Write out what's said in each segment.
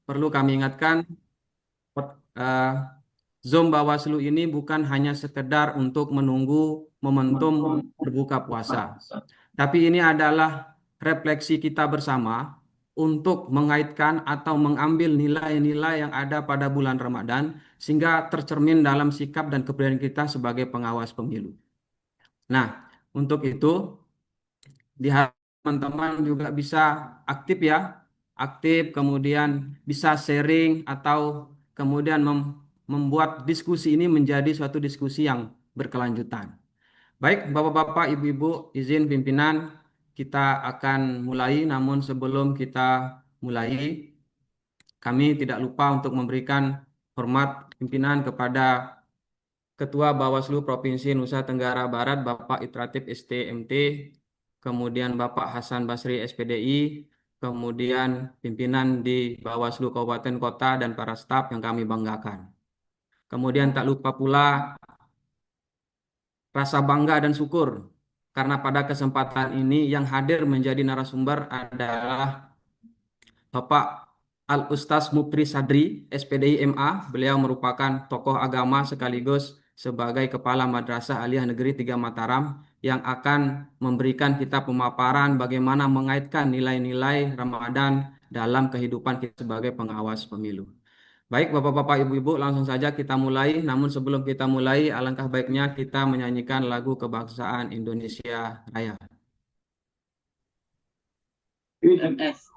perlu kami ingatkan, eh, Zoom Bawaslu ini bukan hanya sekedar untuk menunggu momentum berbuka puasa, tapi ini adalah refleksi kita bersama untuk mengaitkan atau mengambil nilai-nilai yang ada pada bulan Ramadan sehingga tercermin dalam sikap dan kepribadian kita sebagai pengawas pemilu. Nah, untuk itu diharap teman-teman juga bisa aktif ya, aktif kemudian bisa sharing atau kemudian membuat diskusi ini menjadi suatu diskusi yang berkelanjutan. Baik, Bapak-bapak, Ibu-ibu, izin pimpinan kita akan mulai. Namun sebelum kita mulai, kami tidak lupa untuk memberikan hormat pimpinan kepada Ketua Bawaslu Provinsi Nusa Tenggara Barat, Bapak Itratif STMT, kemudian Bapak Hasan Basri SPDI, kemudian pimpinan di Bawaslu Kabupaten Kota dan para staf yang kami banggakan. Kemudian tak lupa pula rasa bangga dan syukur karena pada kesempatan ini yang hadir menjadi narasumber adalah Bapak Al-Ustaz Mukri Sadri, SPDI MA. Beliau merupakan tokoh agama sekaligus sebagai Kepala Madrasah Aliyah Negeri 3 Mataram yang akan memberikan kita pemaparan bagaimana mengaitkan nilai-nilai Ramadan dalam kehidupan kita sebagai pengawas pemilu. Baik, Bapak-bapak, Ibu-ibu, langsung saja kita mulai. Namun sebelum kita mulai, alangkah baiknya kita menyanyikan lagu kebangsaan Indonesia Raya. UMS.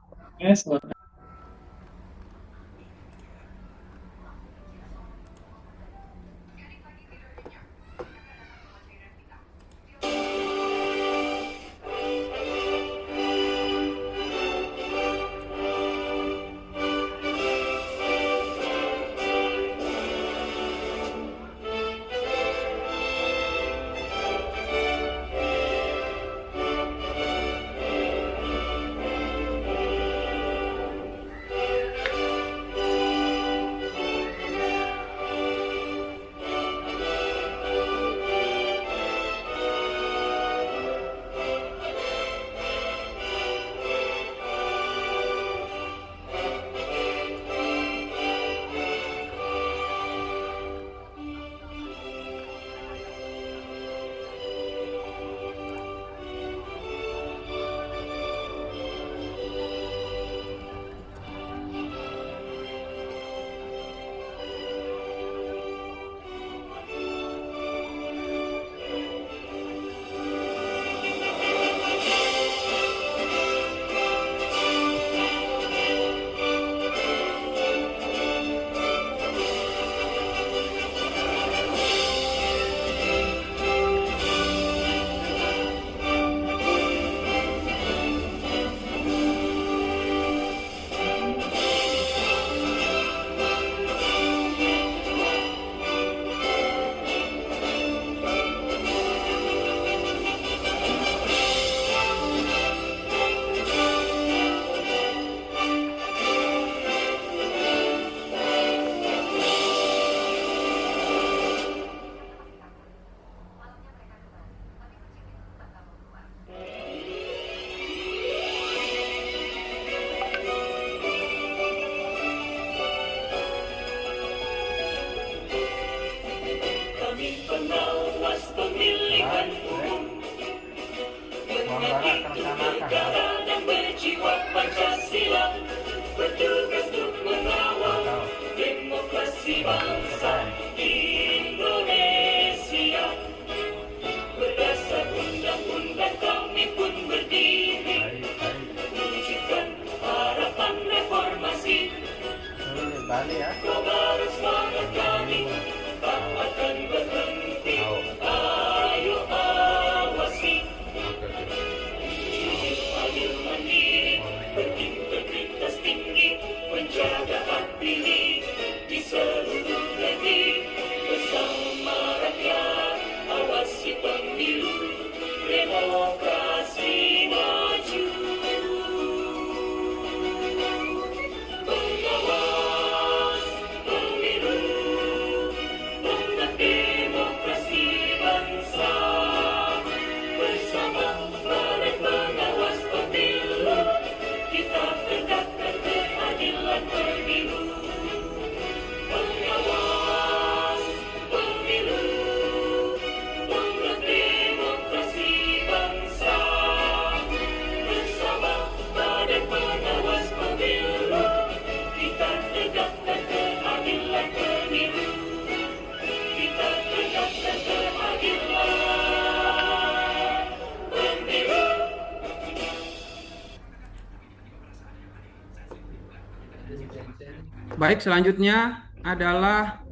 Baik, selanjutnya adalah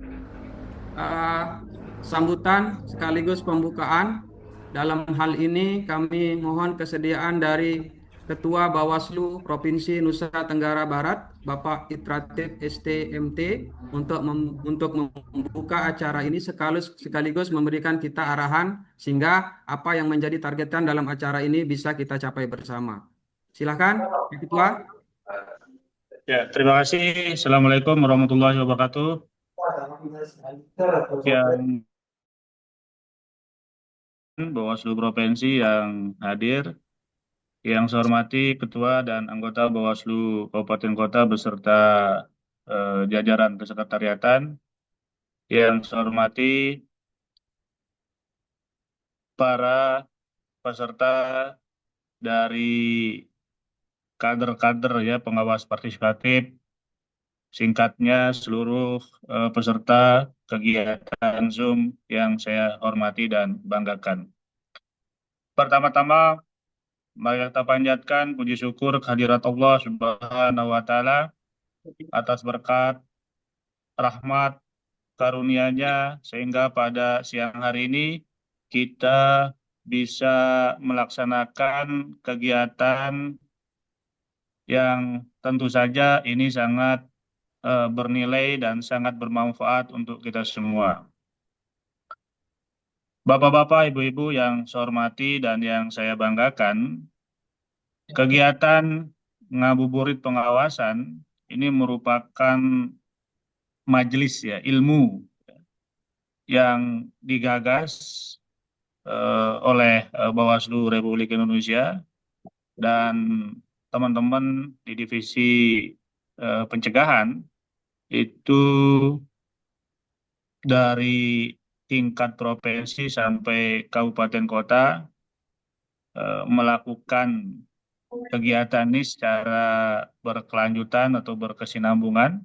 eh, sambutan sekaligus pembukaan. Dalam hal ini kami mohon kesediaan dari Ketua Bawaslu Provinsi Nusa Tenggara Barat, Bapak Itratif STMT, untuk membuka acara ini sekaligus memberikan kita arahan sehingga apa yang menjadi targetan dalam acara ini bisa kita capai bersama. Silakan, Pak Ketua. Ya, terima kasih. Assalamualaikum warahmatullahi wabarakatuh. Yang Bawaslu Provinsi yang hadir, yang saya hormati Ketua dan anggota Bawaslu Kabupaten Kota beserta jajaran kesekretariatan, yang saya hormati para peserta dari kader-kader ya pengawas partisipatif, singkatnya seluruh peserta kegiatan Zoom yang saya hormati dan banggakan. Pertama-tama, mari kita panjatkan puji syukur kehadirat Allah Subhanahu wa Ta'ala atas berkat, rahmat, karunia-Nya sehingga pada siang hari ini kita bisa melaksanakan kegiatan yang tentu saja ini sangat bernilai dan sangat bermanfaat untuk kita semua. Bapak-bapak, ibu-ibu yang saya hormati dan yang saya banggakan, kegiatan ngabuburit pengawasan ini merupakan majelis ya ilmu yang digagas oleh Bawaslu Republik Indonesia dan teman-teman di divisi pencegahan itu dari tingkat provinsi sampai kabupaten kota melakukan kegiatan ini secara berkelanjutan atau berkesinambungan,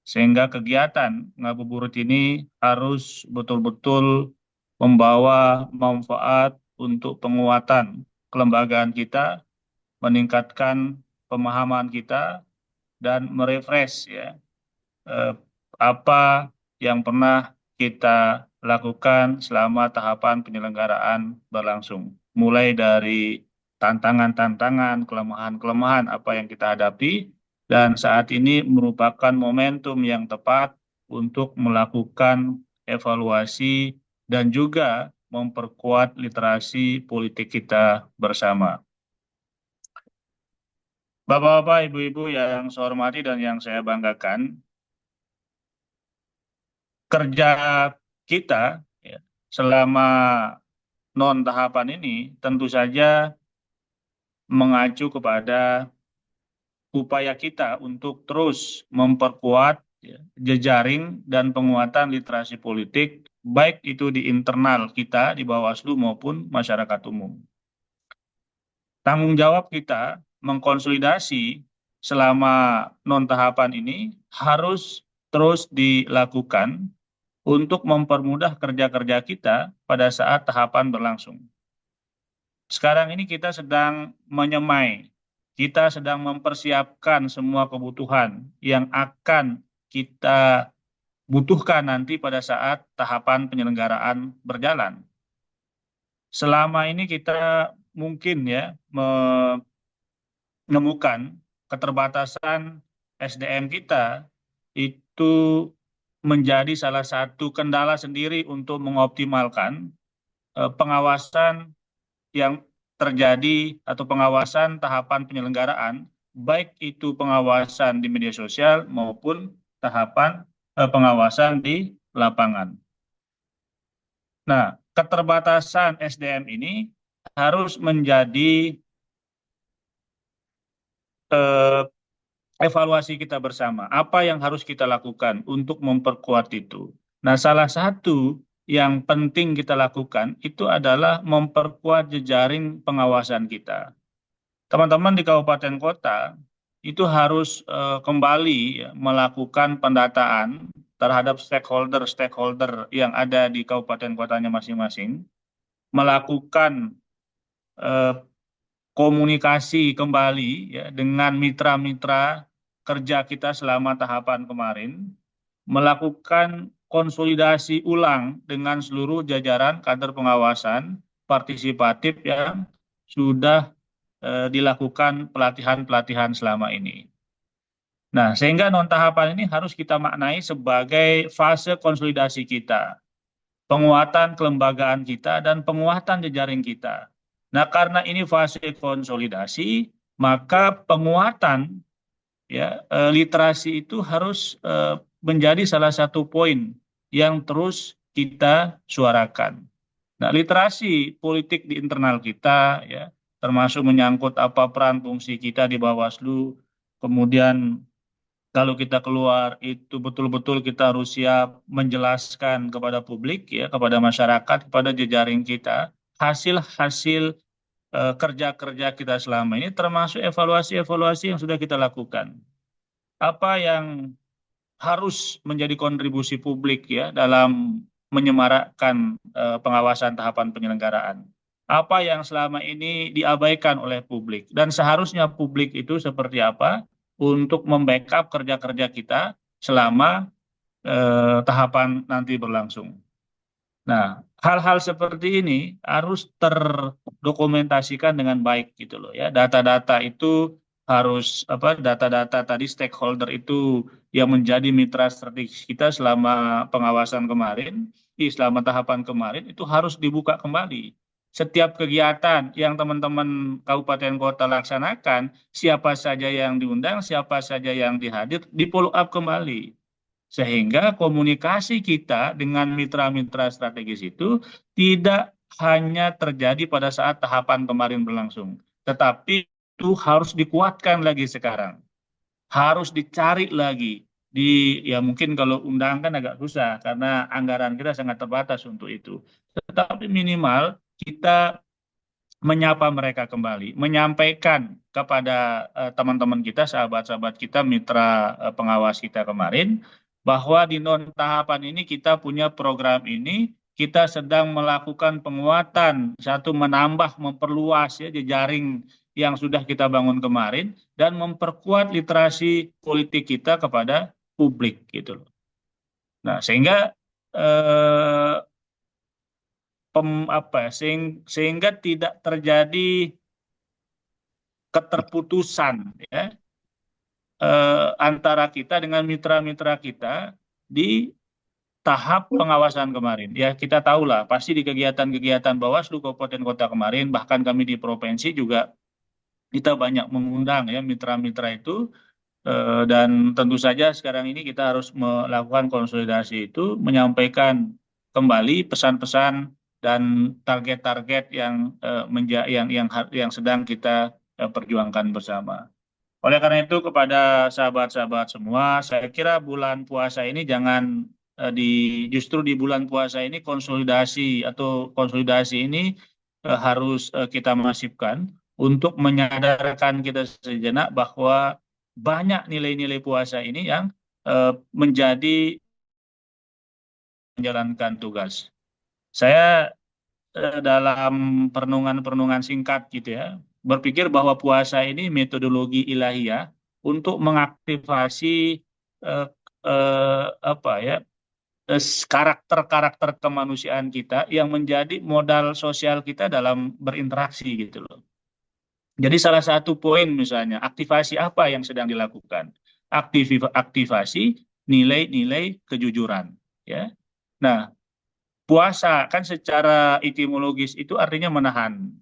sehingga kegiatan ngabuburit ini harus betul-betul membawa manfaat untuk penguatan kelembagaan kita, meningkatkan pemahaman kita, dan merefresh ya apa yang pernah kita lakukan selama tahapan penyelenggaraan berlangsung. Mulai dari tantangan-tantangan, kelemahan-kelemahan apa yang kita hadapi, dan saat ini merupakan momentum yang tepat untuk melakukan evaluasi dan juga memperkuat literasi politik kita bersama. Bapak-bapak, ibu-ibu yang saya hormati dan yang saya banggakan, kerja kita ya, selama non tahapan ini tentu saja mengacu kepada upaya kita untuk terus memperkuat ya, jejaring dan penguatan literasi politik, baik itu di internal kita di Bawaslu maupun masyarakat umum. Tanggung jawab kita mengkonsolidasi selama non tahapan ini harus terus dilakukan untuk mempermudah kerja-kerja kita pada saat tahapan berlangsung. Sekarang ini kita sedang menyemai, kita sedang mempersiapkan semua kebutuhan yang akan kita butuhkan nanti pada saat tahapan penyelenggaraan berjalan. Selama ini kita mungkin ya menemukan keterbatasan SDM kita itu menjadi salah satu kendala sendiri untuk mengoptimalkan pengawasan yang terjadi atau pengawasan tahapan penyelenggaraan, baik itu pengawasan di media sosial maupun tahapan pengawasan di lapangan. Nah, keterbatasan SDM ini harus menjadi evaluasi kita bersama. Apa yang harus kita lakukan untuk memperkuat itu? Nah, salah satu yang penting kita lakukan itu adalah memperkuat jejaring pengawasan kita. Teman-teman di kabupaten kota itu harus kembali ya, melakukan pendataan terhadap stakeholder yang ada di kabupaten kotanya masing-masing, melakukan komunikasi kembali ya, dengan mitra-mitra kerja kita selama tahapan kemarin, melakukan konsolidasi ulang dengan seluruh jajaran kader pengawasan partisipatif yang sudah dilakukan pelatihan-pelatihan selama ini. Nah, sehingga non-tahapan ini harus kita maknai sebagai fase konsolidasi kita, penguatan kelembagaan kita, dan penguatan jejaring kita. Nah, karena ini fase konsolidasi, maka penguatan literasi itu harus menjadi salah satu poin yang terus kita suarakan. Nah, literasi politik di internal kita, ya, termasuk menyangkut apa peran fungsi kita di Bawaslu, kemudian kalau kita keluar itu betul-betul kita harus siap menjelaskan kepada publik, ya, kepada masyarakat, kepada jejaring kita, hasil-hasil kerja-kerja kita selama ini, termasuk evaluasi-evaluasi yang sudah kita lakukan. Apa yang harus menjadi kontribusi publik, ya, dalam menyemarakkan pengawasan tahapan penyelenggaraan. Apa yang selama ini diabaikan oleh publik, dan seharusnya publik itu seperti apa untuk membackup kerja-kerja kita selama tahapan nanti berlangsung. Nah, hal-hal seperti ini harus terdokumentasikan dengan baik gitu loh, ya. Data-data itu harus data-data tadi stakeholder itu yang menjadi mitra strategis kita selama pengawasan kemarin, selama tahapan kemarin itu harus dibuka kembali. Setiap kegiatan yang teman-teman kabupaten kota laksanakan, siapa saja yang diundang, siapa saja yang dihadir, di follow up kembali. Sehingga komunikasi kita dengan mitra-mitra strategis itu tidak hanya terjadi pada saat tahapan kemarin berlangsung, tetapi itu harus dikuatkan lagi sekarang. Harus dicari lagi. Ya mungkin kalau undang kan agak susah karena anggaran kita sangat terbatas untuk itu. Tetapi minimal kita menyapa mereka kembali, menyampaikan kepada teman-teman kita, sahabat-sahabat kita, mitra pengawas kita kemarin, bahwa di non-tahapan ini kita punya program ini, kita sedang melakukan penguatan, satu menambah, memperluas, ya, jejaring yang sudah kita bangun kemarin, dan memperkuat literasi politik kita kepada publik, gitu loh. Nah, sehingga sehingga tidak terjadi keterputusan, ya, antara kita dengan mitra-mitra kita di tahap pengawasan kemarin. Ya, kita tahulah pasti di kegiatan-kegiatan Bawaslu Kabupaten Kota kemarin, bahkan kami di provinsi juga kita banyak mengundang, ya, mitra-mitra itu, dan tentu saja sekarang ini kita harus melakukan konsolidasi itu, menyampaikan kembali pesan-pesan dan target-target yang sedang kita perjuangkan bersama. Oleh karena itu, kepada sahabat-sahabat semua, saya kira bulan puasa ini jangan justru di bulan puasa ini konsolidasi ini harus kita masifkan untuk menyadarkan kita sejenak bahwa banyak nilai-nilai puasa ini yang menjadi menjalankan tugas. Saya dalam perenungan-perenungan singkat gitu, ya, berpikir bahwa puasa ini metodologi ilahiyah untuk mengaktifasi karakter-karakter kemanusiaan kita yang menjadi modal sosial kita dalam berinteraksi, gitu loh. Jadi salah satu poin misalnya, aktivasi apa yang sedang dilakukan? Aktivasi nilai-nilai kejujuran, ya. Nah, puasa kan secara etimologis itu artinya menahan,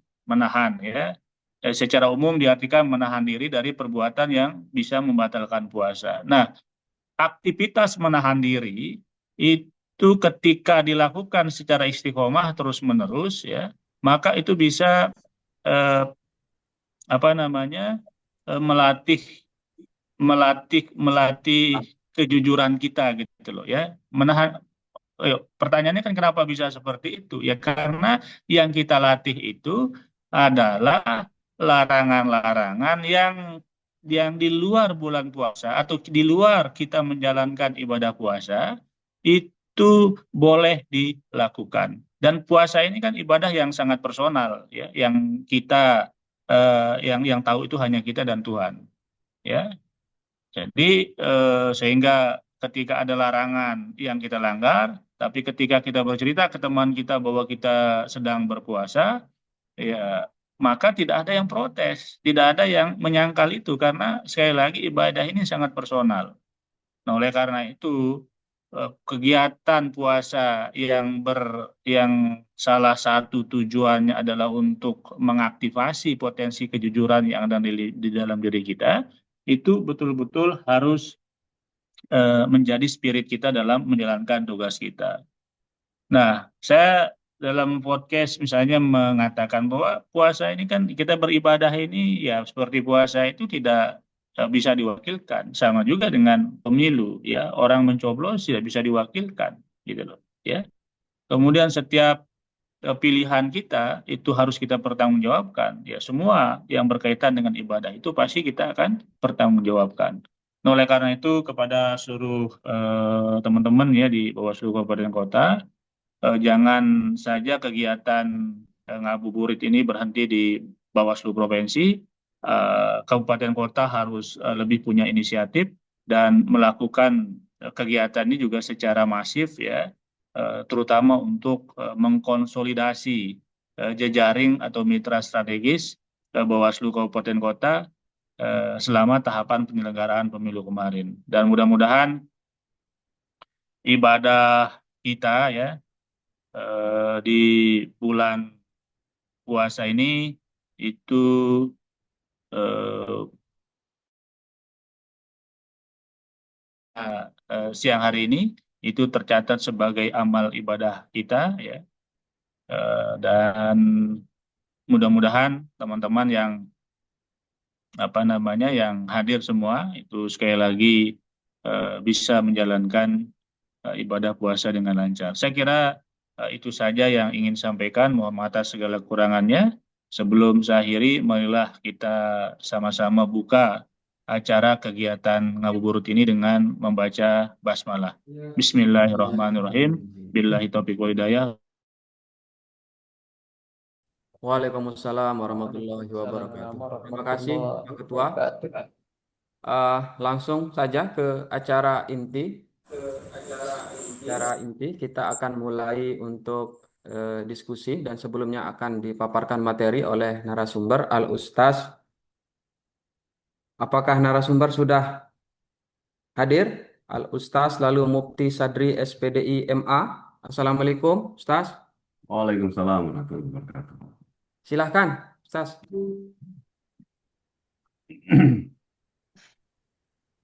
ya. Secara umum diartikan menahan diri dari perbuatan yang bisa membatalkan puasa. Nah, aktivitas menahan diri itu ketika dilakukan secara istiqomah terus-menerus, ya, maka itu bisa melatih kejujuran kita, gitu loh, ya. Menahan. Pertanyaannya kan kenapa bisa seperti itu? Ya karena yang kita latih itu adalah larangan-larangan yang di luar bulan puasa atau di luar kita menjalankan ibadah puasa itu boleh dilakukan. Dan puasa ini kan ibadah yang sangat personal, ya, yang kita yang tahu itu hanya kita dan Tuhan, ya. Jadi sehingga ketika ada larangan yang kita langgar, tapi ketika kita bercerita ke teman kita bahwa kita sedang berpuasa, ya maka tidak ada yang protes, tidak ada yang menyangkal itu karena sekali lagi ibadah ini sangat personal. Nah, oleh karena itu kegiatan puasa yang salah satu tujuannya adalah untuk mengaktifasi potensi kejujuran yang ada di dalam diri kita, itu betul-betul harus menjadi spirit kita dalam menjalankan tugas kita. Nah, saya dalam podcast misalnya mengatakan bahwa puasa ini kan kita beribadah ini ya seperti puasa itu tidak bisa diwakilkan. Sama juga dengan pemilu ya, orang mencoblos tidak bisa diwakilkan gitu loh ya. Kemudian setiap pilihan kita itu harus kita pertanggungjawabkan. Ya, semua yang berkaitan dengan ibadah itu pasti kita akan pertanggungjawabkan. Nah, oleh karena itu kepada seluruh teman-teman ya di Bawaslu Kabupaten Kota, jangan saja kegiatan ngabuburit ini berhenti di Bawaslu Provinsi. Kabupaten Kota harus lebih punya inisiatif dan melakukan kegiatan ini juga secara masif ya, terutama untuk mengkonsolidasi jejaring atau mitra strategis Bawaslu Kabupaten Kota selama tahapan penyelenggaraan pemilu kemarin. Dan mudah-mudahan ibadah kita ya di bulan puasa ini itu eh, siang hari ini itu tercatat sebagai amal ibadah kita ya. Dan mudah-mudahan teman-teman yang yang hadir semua itu sekali lagi bisa menjalankan ibadah puasa dengan lancar. Saya kira itu saja yang ingin sampaikan. Mohon maaf atas segala kurangannya. Sebelum saya akhiri, marilah kita sama-sama buka acara kegiatan ngabuburit ini dengan membaca basmalah. Bismillahirrahmanirrahim. Billahi taufiq wal hidayah. Waalaikumsalam warahmatullahi wabarakatuh. Terima kasih, Pak Ketua. Langsung saja ke acara inti. Acara inti kita akan mulai untuk diskusi dan sebelumnya akan dipaparkan materi oleh narasumber Al-Ustaz. Apakah narasumber sudah hadir? Al-Ustaz lalu Mufti Sadri SPDI MA. Assalamualaikum, Ustaz. Waalaikumsalam warahmatullahi wabarakatuh. Silahkan, Ustaz.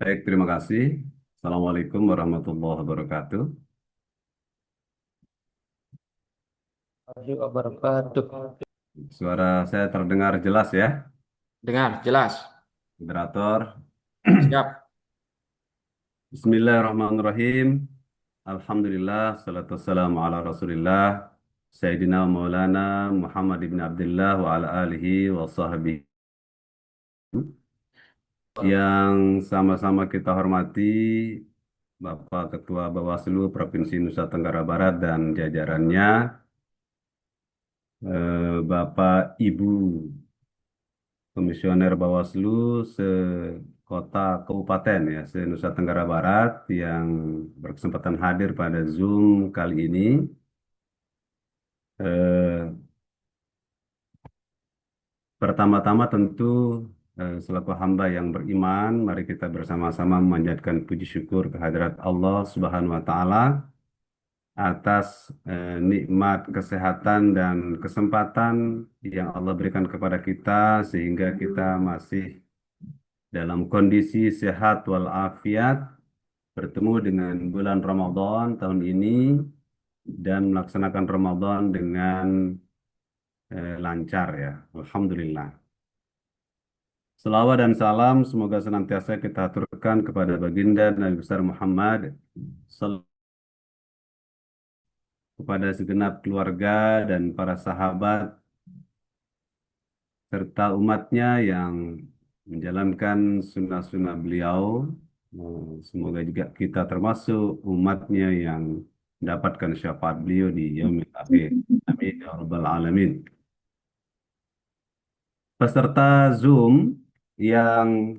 Baik, terima kasih. Assalamualaikum warahmatullahi wabarakatuh. Suara saya terdengar jelas ya, Dengar, jelas. moderator. Siap. Bismillahirrahmanirrahim. Alhamdulillah, salatu wassalamu ala Rasulillah, Sayyidina Maulana Muhammad ibn Abdullah wa ala alihi wa sahbihi. Yang sama-sama kita hormati Bapak Ketua Bawaslu Provinsi Nusa Tenggara Barat dan jajarannya, Bapak Ibu Komisioner Bawaslu se-kota kabupaten ya, se-Nusa Tenggara Barat yang berkesempatan hadir pada Zoom kali ini. Pertama-tama tentu selaku hamba yang beriman, mari kita bersama-sama memanjatkan puji syukur kehadirat Allah Subhanahu wa Ta'ala atas nikmat kesehatan dan kesempatan yang Allah berikan kepada kita sehingga kita masih dalam kondisi sehat walafiat bertemu dengan bulan Ramadan tahun ini dan melaksanakan Ramadan dengan lancar ya. Alhamdulillah. Selawat dan salam semoga senantiasa kita aturkan kepada baginda Nabi besar Muhammad kepada segenap keluarga dan para sahabat serta umatnya yang menjalankan sunnah-sunnah beliau. Semoga juga kita termasuk umatnya yang mendapatkan syafaat beliau di yaumil akhir. Amin ya rabbal alamin. Peserta Zoom yang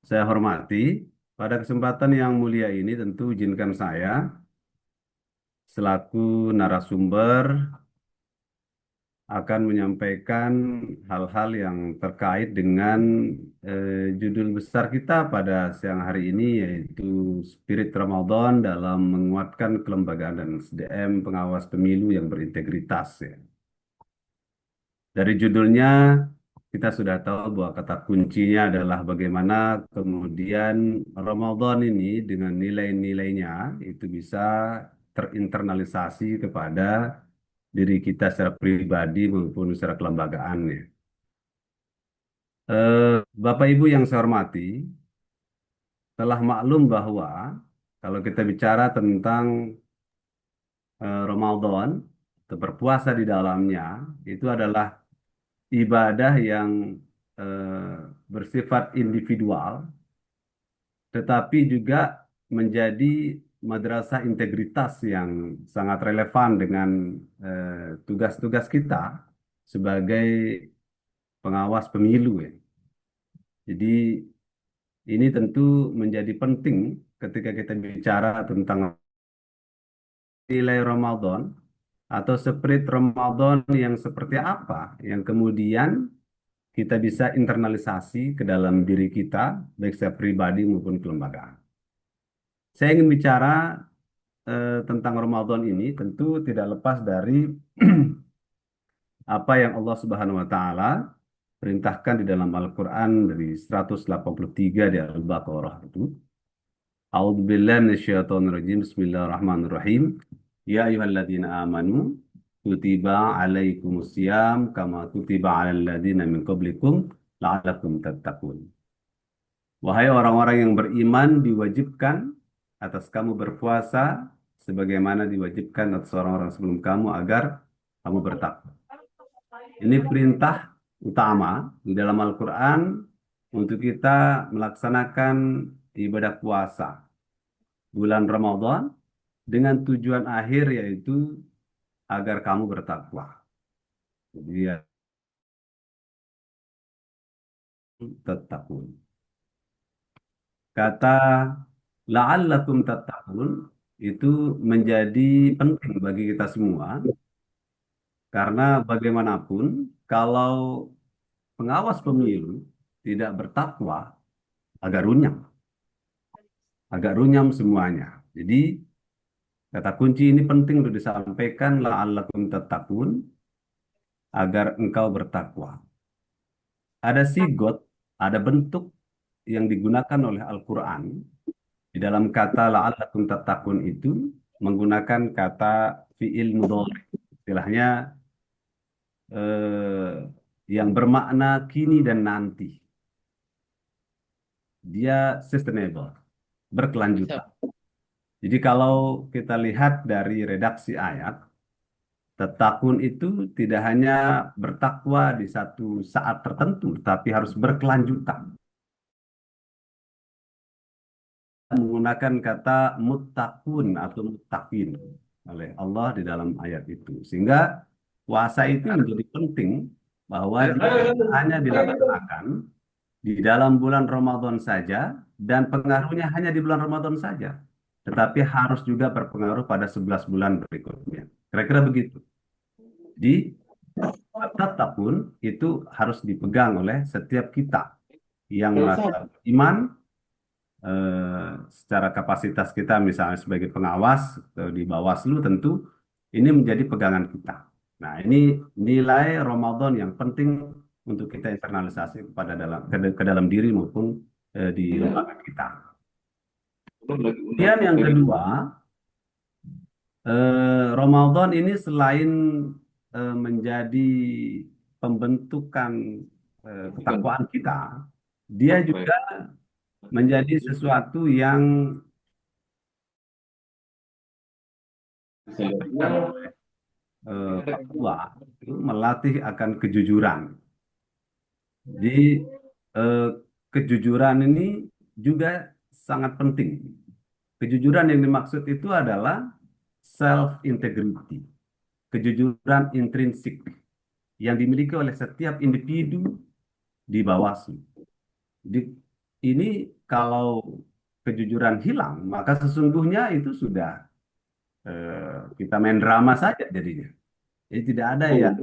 saya hormati, pada kesempatan yang mulia ini tentu izinkan saya selaku narasumber akan menyampaikan hal-hal yang terkait dengan judul besar kita pada siang hari ini, yaitu Spirit Ramadan dalam menguatkan kelembagaan dan SDM pengawas pemilu yang berintegritas. Ya. Dari judulnya kita sudah tahu bahwa kata kuncinya adalah bagaimana kemudian Ramadan ini dengan nilai-nilainya itu bisa terinternalisasi kepada diri kita secara pribadi maupun secara kelembagaan. Ya. Bapak Ibu yang saya hormati, telah maklum bahwa kalau kita bicara tentang Ramadan atau berpuasa di dalamnya, itu adalah ibadah yang bersifat individual, tetapi juga menjadi madrasah integritas yang sangat relevan dengan tugas-tugas kita sebagai pengawas pemilu. Ya. Jadi ini tentu menjadi penting ketika kita bicara tentang nilai Ramadan atau spirit Ramadan yang seperti apa yang kemudian kita bisa internalisasi ke dalam diri kita, baik secara pribadi maupun kelembagaan. Saya ingin bicara tentang Ramadan ini tentu tidak lepas dari apa yang Allah Subhanahu wa taala perintahkan di dalam Al-Qur'an dari 183 di Al-Baqarah itu. A'udzubillahi minasyaitonirrajim. Bismillahirrahmanirrahim. Ya ayyuhalladzina amanu kutiba alaikumusiyam kama kutiba alal ladzina min qablikum la'allakum tattaqun. Wahai orang-orang yang beriman, diwajibkan atas kamu berpuasa sebagaimana diwajibkan atas orang-orang sebelum kamu agar kamu bertakwa. Ini perintah utama di dalam Al-Quran untuk kita melaksanakan ibadah puasa bulan Ramadan dengan tujuan akhir yaitu agar kamu bertakwa. Jadi ya, tattaqun. Kata la'allakum tattaqun itu menjadi penting bagi kita semua karena bagaimanapun kalau pengawas pemilu tidak bertakwa agak runyam semuanya. Jadi kata kunci ini penting untuk disampaikan la'allakum tattaqun agar engkau bertakwa. Ada sigot, ada bentuk yang digunakan oleh Al-Quran di dalam kata la'allakum tattaqun itu menggunakan kata fi'il mudhari. Istilahnya yang bermakna kini dan nanti. Dia sustainable, berkelanjutan. Jadi kalau kita lihat dari redaksi ayat, tattaqun itu tidak hanya bertakwa di satu saat tertentu, tapi harus berkelanjutan. Menggunakan kata muttaqun atau muttaqin oleh Allah di dalam ayat itu. Sehingga puasa itu menjadi penting bahwa dia hanya dilaksanakan di dalam bulan Ramadan saja dan pengaruhnya hanya di bulan Ramadan saja. Tetapi harus juga berpengaruh pada 11 bulan berikutnya. Kira-kira begitu. Di tetap pun itu harus dipegang oleh setiap kita yang merasa iman secara kapasitas kita misalnya sebagai pengawas atau di Bawaslu tentu ini menjadi pegangan kita. Nah, ini nilai Ramadan yang penting untuk kita internalisasi ke dalam diri maupun di lembaga kita. Kemudian yang kedua, Ramadan ini selain menjadi pembentukan ketakwaan kita, dia juga menjadi sesuatu yang Papua melatih akan kejujuran. Jadi kejujuran ini juga sangat penting. Kejujuran yang dimaksud itu adalah self-integrity, kejujuran intrinsik yang dimiliki oleh setiap individu di Bawaslu. ini kalau kejujuran hilang, maka sesungguhnya itu sudah kita main drama saja jadinya. Jadi tidak ada yang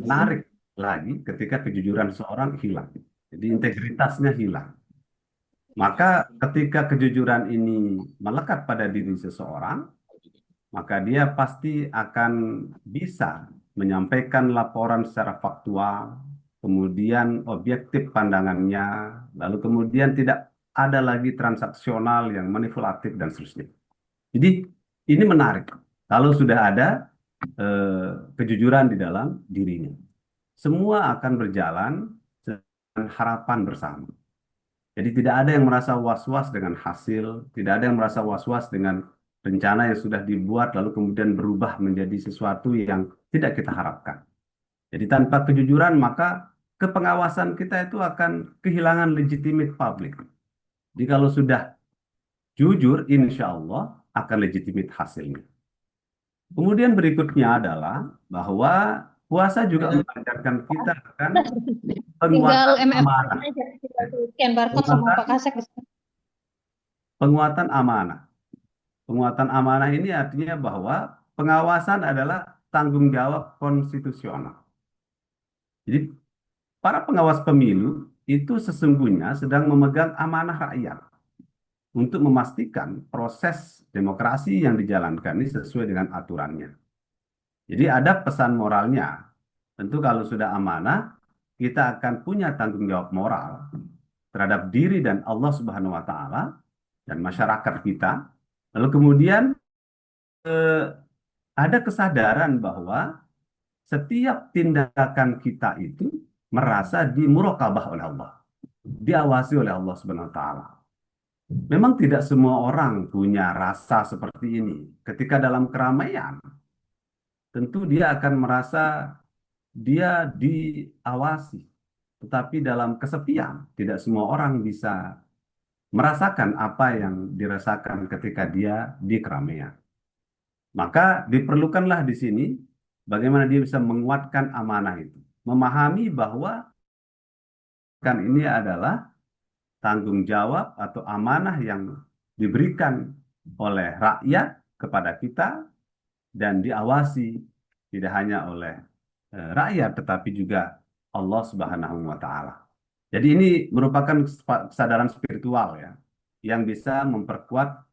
menarik lagi ketika kejujuran seorang hilang. Jadi integritasnya hilang. Maka ketika kejujuran ini melekat pada diri seseorang, maka dia pasti akan bisa menyampaikan laporan secara faktual, kemudian objektif pandangannya, lalu kemudian tidak ada lagi transaksional yang manipulatif dan seterusnya. Jadi ini menarik kalau sudah ada kejujuran di dalam dirinya. Semua akan berjalan dengan harapan bersama. Jadi tidak ada yang merasa was-was dengan hasil, tidak ada yang merasa was-was dengan rencana yang sudah dibuat lalu kemudian berubah menjadi sesuatu yang tidak kita harapkan. Jadi tanpa kejujuran maka kepengawasan kita itu akan kehilangan legitimate publik. Jadi kalau sudah jujur, insya Allah akan legitimate hasilnya. Kemudian berikutnya adalah bahwa puasa juga mengajarkan kita akan Tinggal penguatan MF amanah. aja, tinggal scan barcode sama Pak Kasek. Penguatan amanah. Penguatan amanah ini artinya bahwa pengawasan adalah tanggung jawab konstitusional. Jadi para pengawas pemilu itu sesungguhnya sedang memegang amanah rakyat untuk memastikan proses demokrasi yang dijalankan ini sesuai dengan aturannya. Jadi ada pesan moralnya. Tentu kalau sudah amanah, kita akan punya tanggung jawab moral terhadap diri dan Allah Subhanahu wa taala dan masyarakat kita. Lalu kemudian ada kesadaran bahwa setiap tindakan kita itu merasa dimuraqabah oleh Allah, diawasi oleh Allah Subhanahu wa taala. Memang tidak semua orang punya rasa seperti ini. Ketika dalam keramaian, tentu dia akan merasa dia diawasi. Tetapi dalam kesepian, tidak semua orang bisa merasakan apa yang dirasakan ketika dia di keramaian. Maka diperlukanlah di sini bagaimana dia bisa menguatkan amanah itu. Memahami bahwa kan ini adalah tanggung jawab atau amanah yang diberikan oleh rakyat kepada kita dan diawasi tidak hanya oleh rakyat tetapi juga Allah Subhanahu wa taala. Jadi ini merupakan kesadaran spiritual ya yang bisa memperkuat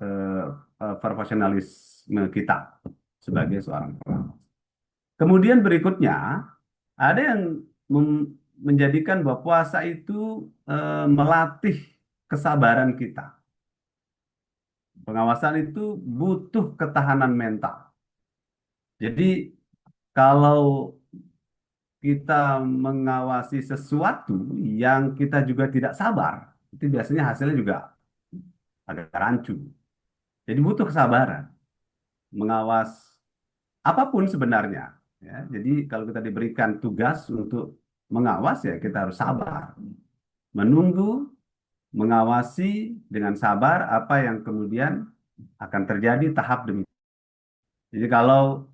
profesionalisme kita sebagai seorang pengawas. Kemudian berikutnya ada yang menjadikan bahwa puasa itu melatih kesabaran kita. Pengawasan itu butuh ketahanan mental. Jadi kalau kita mengawasi sesuatu yang kita juga tidak sabar, itu biasanya hasilnya juga agak rancu. Jadi butuh kesabaran mengawas apapun sebenarnya. Ya, jadi kalau kita diberikan tugas untuk mengawas ya kita harus sabar, menunggu, mengawasi dengan sabar apa yang kemudian akan terjadi tahap demi. Jadi kalau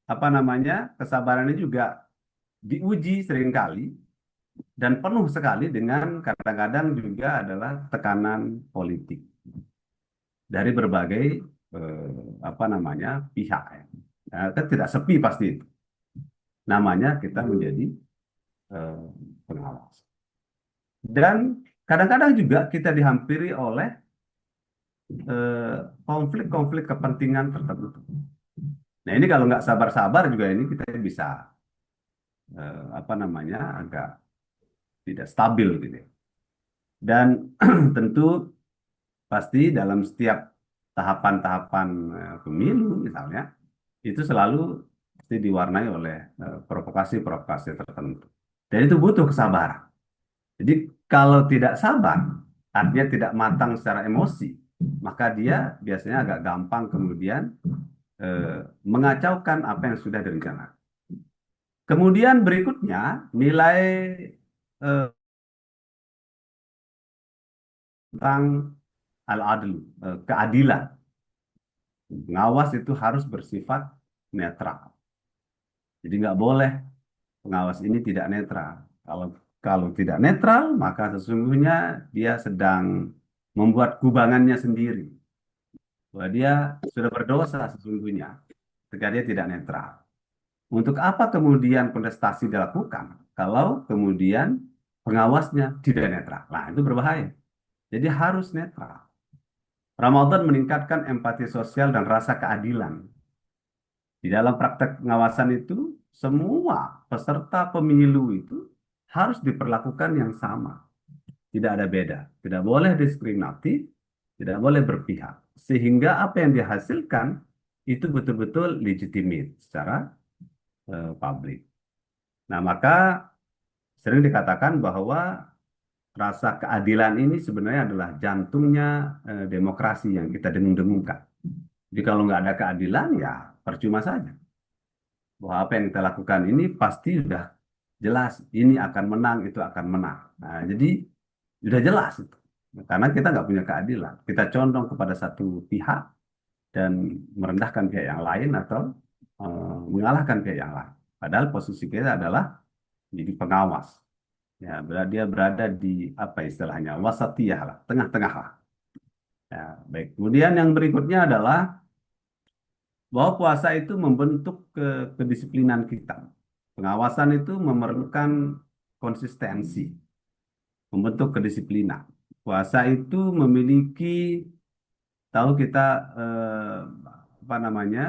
apa namanya kesabarannya juga diuji seringkali dan penuh sekali dengan kadang-kadang juga adalah tekanan politik dari berbagai apa namanya pihak. Kan tidak sepi pasti itu. Namanya kita menjadi pengawas. Dan kadang-kadang juga kita dihampiri oleh konflik-konflik kepentingan tertentu. Nah ini kalau nggak sabar-sabar juga ini kita bisa apa namanya agak tidak stabil gitu. Dan tentu pasti dalam setiap tahapan-tahapan pemilu misalnya itu selalu pasti diwarnai oleh provokasi-provokasi tertentu. Dan itu butuh kesabaran. Jadi kalau tidak sabar, artinya tidak matang secara emosi, maka dia biasanya agak gampang kemudian mengacaukan apa yang sudah direncanakan. Kemudian berikutnya nilai tentang al-adl, keadilan. Pengawas itu harus bersifat netral. Jadi nggak boleh pengawas ini tidak netral. Kalau tidak netral, maka sesungguhnya dia sedang membuat kubangannya sendiri. Bahwa dia sudah berdosa sesungguhnya ketika dia tidak netral. Untuk apa kemudian kontestasi dilakukan kalau kemudian pengawasnya tidak netral? Nah, itu berbahaya. Jadi harus netral. Ramadan meningkatkan empati sosial dan rasa keadilan. Di dalam praktek pengawasan itu, semua peserta pemilu itu harus diperlakukan yang sama. Tidak ada beda. Tidak boleh diskriminatif, tidak boleh berpihak. Sehingga apa yang dihasilkan itu betul-betul legitimate secara publik. Nah, maka sering dikatakan bahwa rasa keadilan ini sebenarnya adalah jantungnya demokrasi yang kita dengung-dengungkan. Jadi kalau nggak ada keadilan, ya percuma saja. Bahwa apa yang kita lakukan ini pasti sudah jelas, ini akan menang, itu akan menang. Nah, jadi sudah jelas itu. Karena kita nggak punya keadilan. Kita condong kepada satu pihak dan merendahkan pihak yang lain atau mengalahkan pihak yang lain. Padahal posisi kita adalah jadi pengawas. Ya, dia berada di apa istilahnya wasatiyah lah, tengah-tengah lah. Ya, baik. Kemudian yang berikutnya adalah bahwa puasa itu membentuk kedisiplinan kita. Pengawasan itu memerlukan konsistensi, membentuk kedisiplinan. Puasa itu memiliki, tahu kita apa namanya,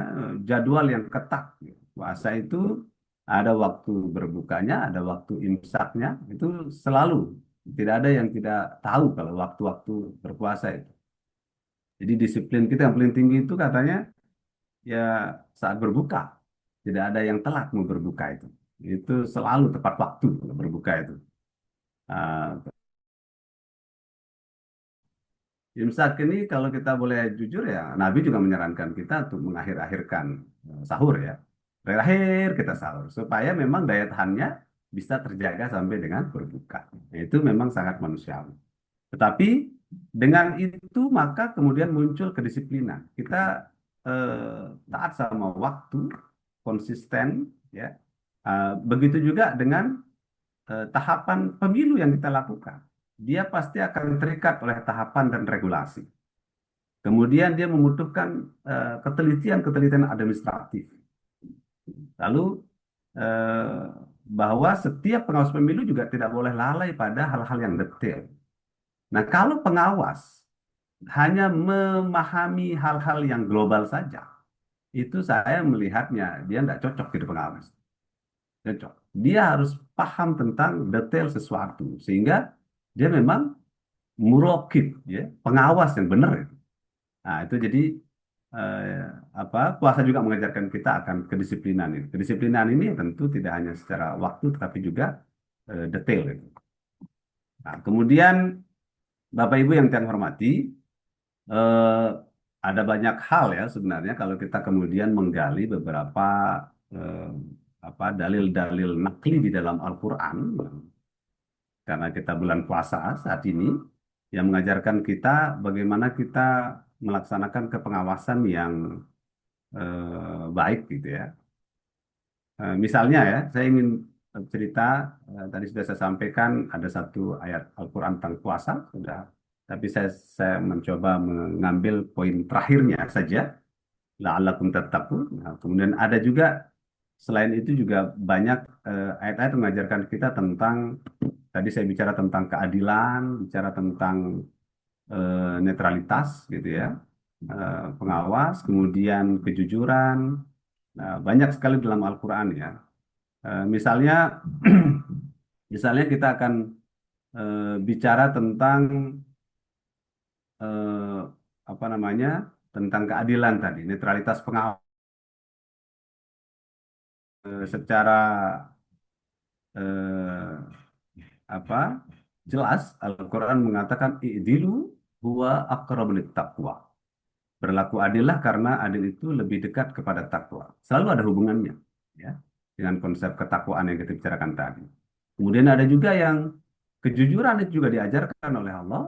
jadwal yang ketat. Puasa itu ada waktu berbukanya, ada waktu imsaknya, itu selalu. Tidak ada yang tidak tahu kalau waktu-waktu berpuasa itu. Jadi disiplin kita yang paling tinggi itu katanya ya saat berbuka. Tidak ada yang telat mau berbuka itu. Itu selalu tepat waktu kalau berbuka itu. Ah, imsak ini kalau kita boleh jujur ya, Nabi juga menyarankan kita untuk mengakhir-akhirkan sahur ya. Terakhir kita sahur supaya memang daya tahannya bisa terjaga sampai dengan berbuka. Nah, itu memang sangat manusiawi. Tetapi dengan itu maka kemudian muncul kedisiplinan. Kita taat sama waktu, konsisten, ya. Begitu juga dengan tahapan pemilu yang kita lakukan. Dia pasti akan terikat oleh tahapan dan regulasi. Kemudian dia membutuhkan ketelitian-ketelitian administratif. Lalu eh, bahwa setiap pengawas pemilu juga tidak boleh lalai pada hal-hal yang detail. Nah, kalau pengawas hanya memahami hal-hal yang global saja, itu saya melihatnya dia tidak cocok jadi pengawas. Cocok. Dia harus paham tentang detail sesuatu sehingga dia memang murokib, ya, pengawas yang benar. Nah, itu jadi eh, apa? Puasa juga mengajarkan kita akan kedisiplinan ini. Kedisiplinan ini tentu tidak hanya secara waktu, tetapi juga detail. Gitu. Nah, kemudian Bapak Ibu yang saya hormati, eh, ada banyak hal ya sebenarnya kalau kita kemudian menggali beberapa eh, apa dalil-dalil nakli di dalam Al-Quran, karena kita bulan puasa saat ini, yang mengajarkan kita bagaimana kita melaksanakan kepengawasan yang baik gitu ya. Misalnya ya, saya ingin cerita, tadi sudah saya sampaikan ada satu ayat Al-Quran tentang puasa, sudah, tapi saya mencoba mengambil poin terakhirnya saja, la'allakum tattaqun. Nah, kemudian ada juga, selain itu juga banyak ayat-ayat mengajarkan kita tentang, tadi saya bicara tentang keadilan, bicara tentang netralitas gitu ya, pengawas, kemudian kejujuran. Nah, banyak sekali dalam Al-Quran ya. Misalnya, misalnya kita akan bicara tentang eh, apa namanya, tentang keadilan tadi, netralitas pengawas secara eh, apa jelas Al-Quran mengatakan i'dilu huwa aqrabu taqwa. Berlaku adillah karena adil itu lebih dekat kepada takwa. Selalu ada hubungannya ya dengan konsep ketakwaan yang kita bicarakan tadi. Kemudian ada juga yang kejujuran itu juga diajarkan oleh Allah.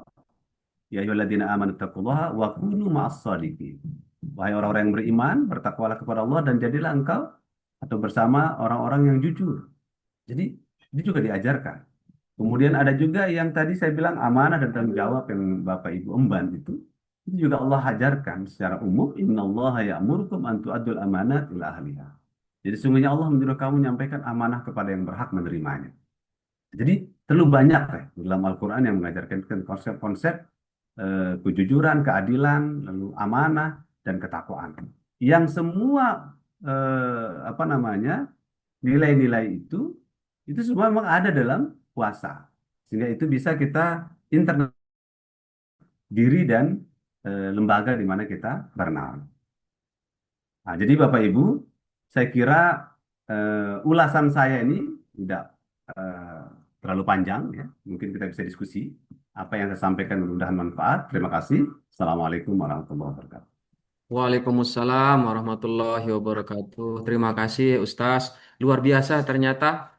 Ya ayyuhalladzina amanu taqullaha wa kunu ma'as shadiqin. Wahai orang-orang yang beriman, bertakwalah kepada Allah dan jadilah engkau atau bersama orang-orang yang jujur. Jadi ini juga diajarkan Kemudian ada juga yang tadi saya bilang amanah dan tanggung jawab yang Bapak Ibu emban itu juga Allah ajarkan secara umum, innallaha ya'murukum an tu'addul amanat ila ahliha. Jadi sungguhnya Allah menyuruh kamu menyampaikan amanah kepada yang berhak menerimanya. Jadi terlalu banyak dalam Al-Quran yang mengajarkan konsep-konsep kejujuran, keadilan, lalu amanah dan ketakwaan. Yang semua apa namanya nilai-nilai itu semua memang ada dalam puasa. Sehingga itu bisa kita internal diri dan lembaga di mana kita bernaung. Nah, jadi Bapak Ibu, saya kira ulasan saya ini tidak eh, terlalu panjang ya. Mungkin kita bisa diskusi. Apa yang saya sampaikan mudah-mudahan manfaat. Terima kasih. Assalamualaikum warahmatullahi wabarakatuh. Waalaikumsalam warahmatullahi wabarakatuh. Terima kasih Ustaz. Luar biasa ternyata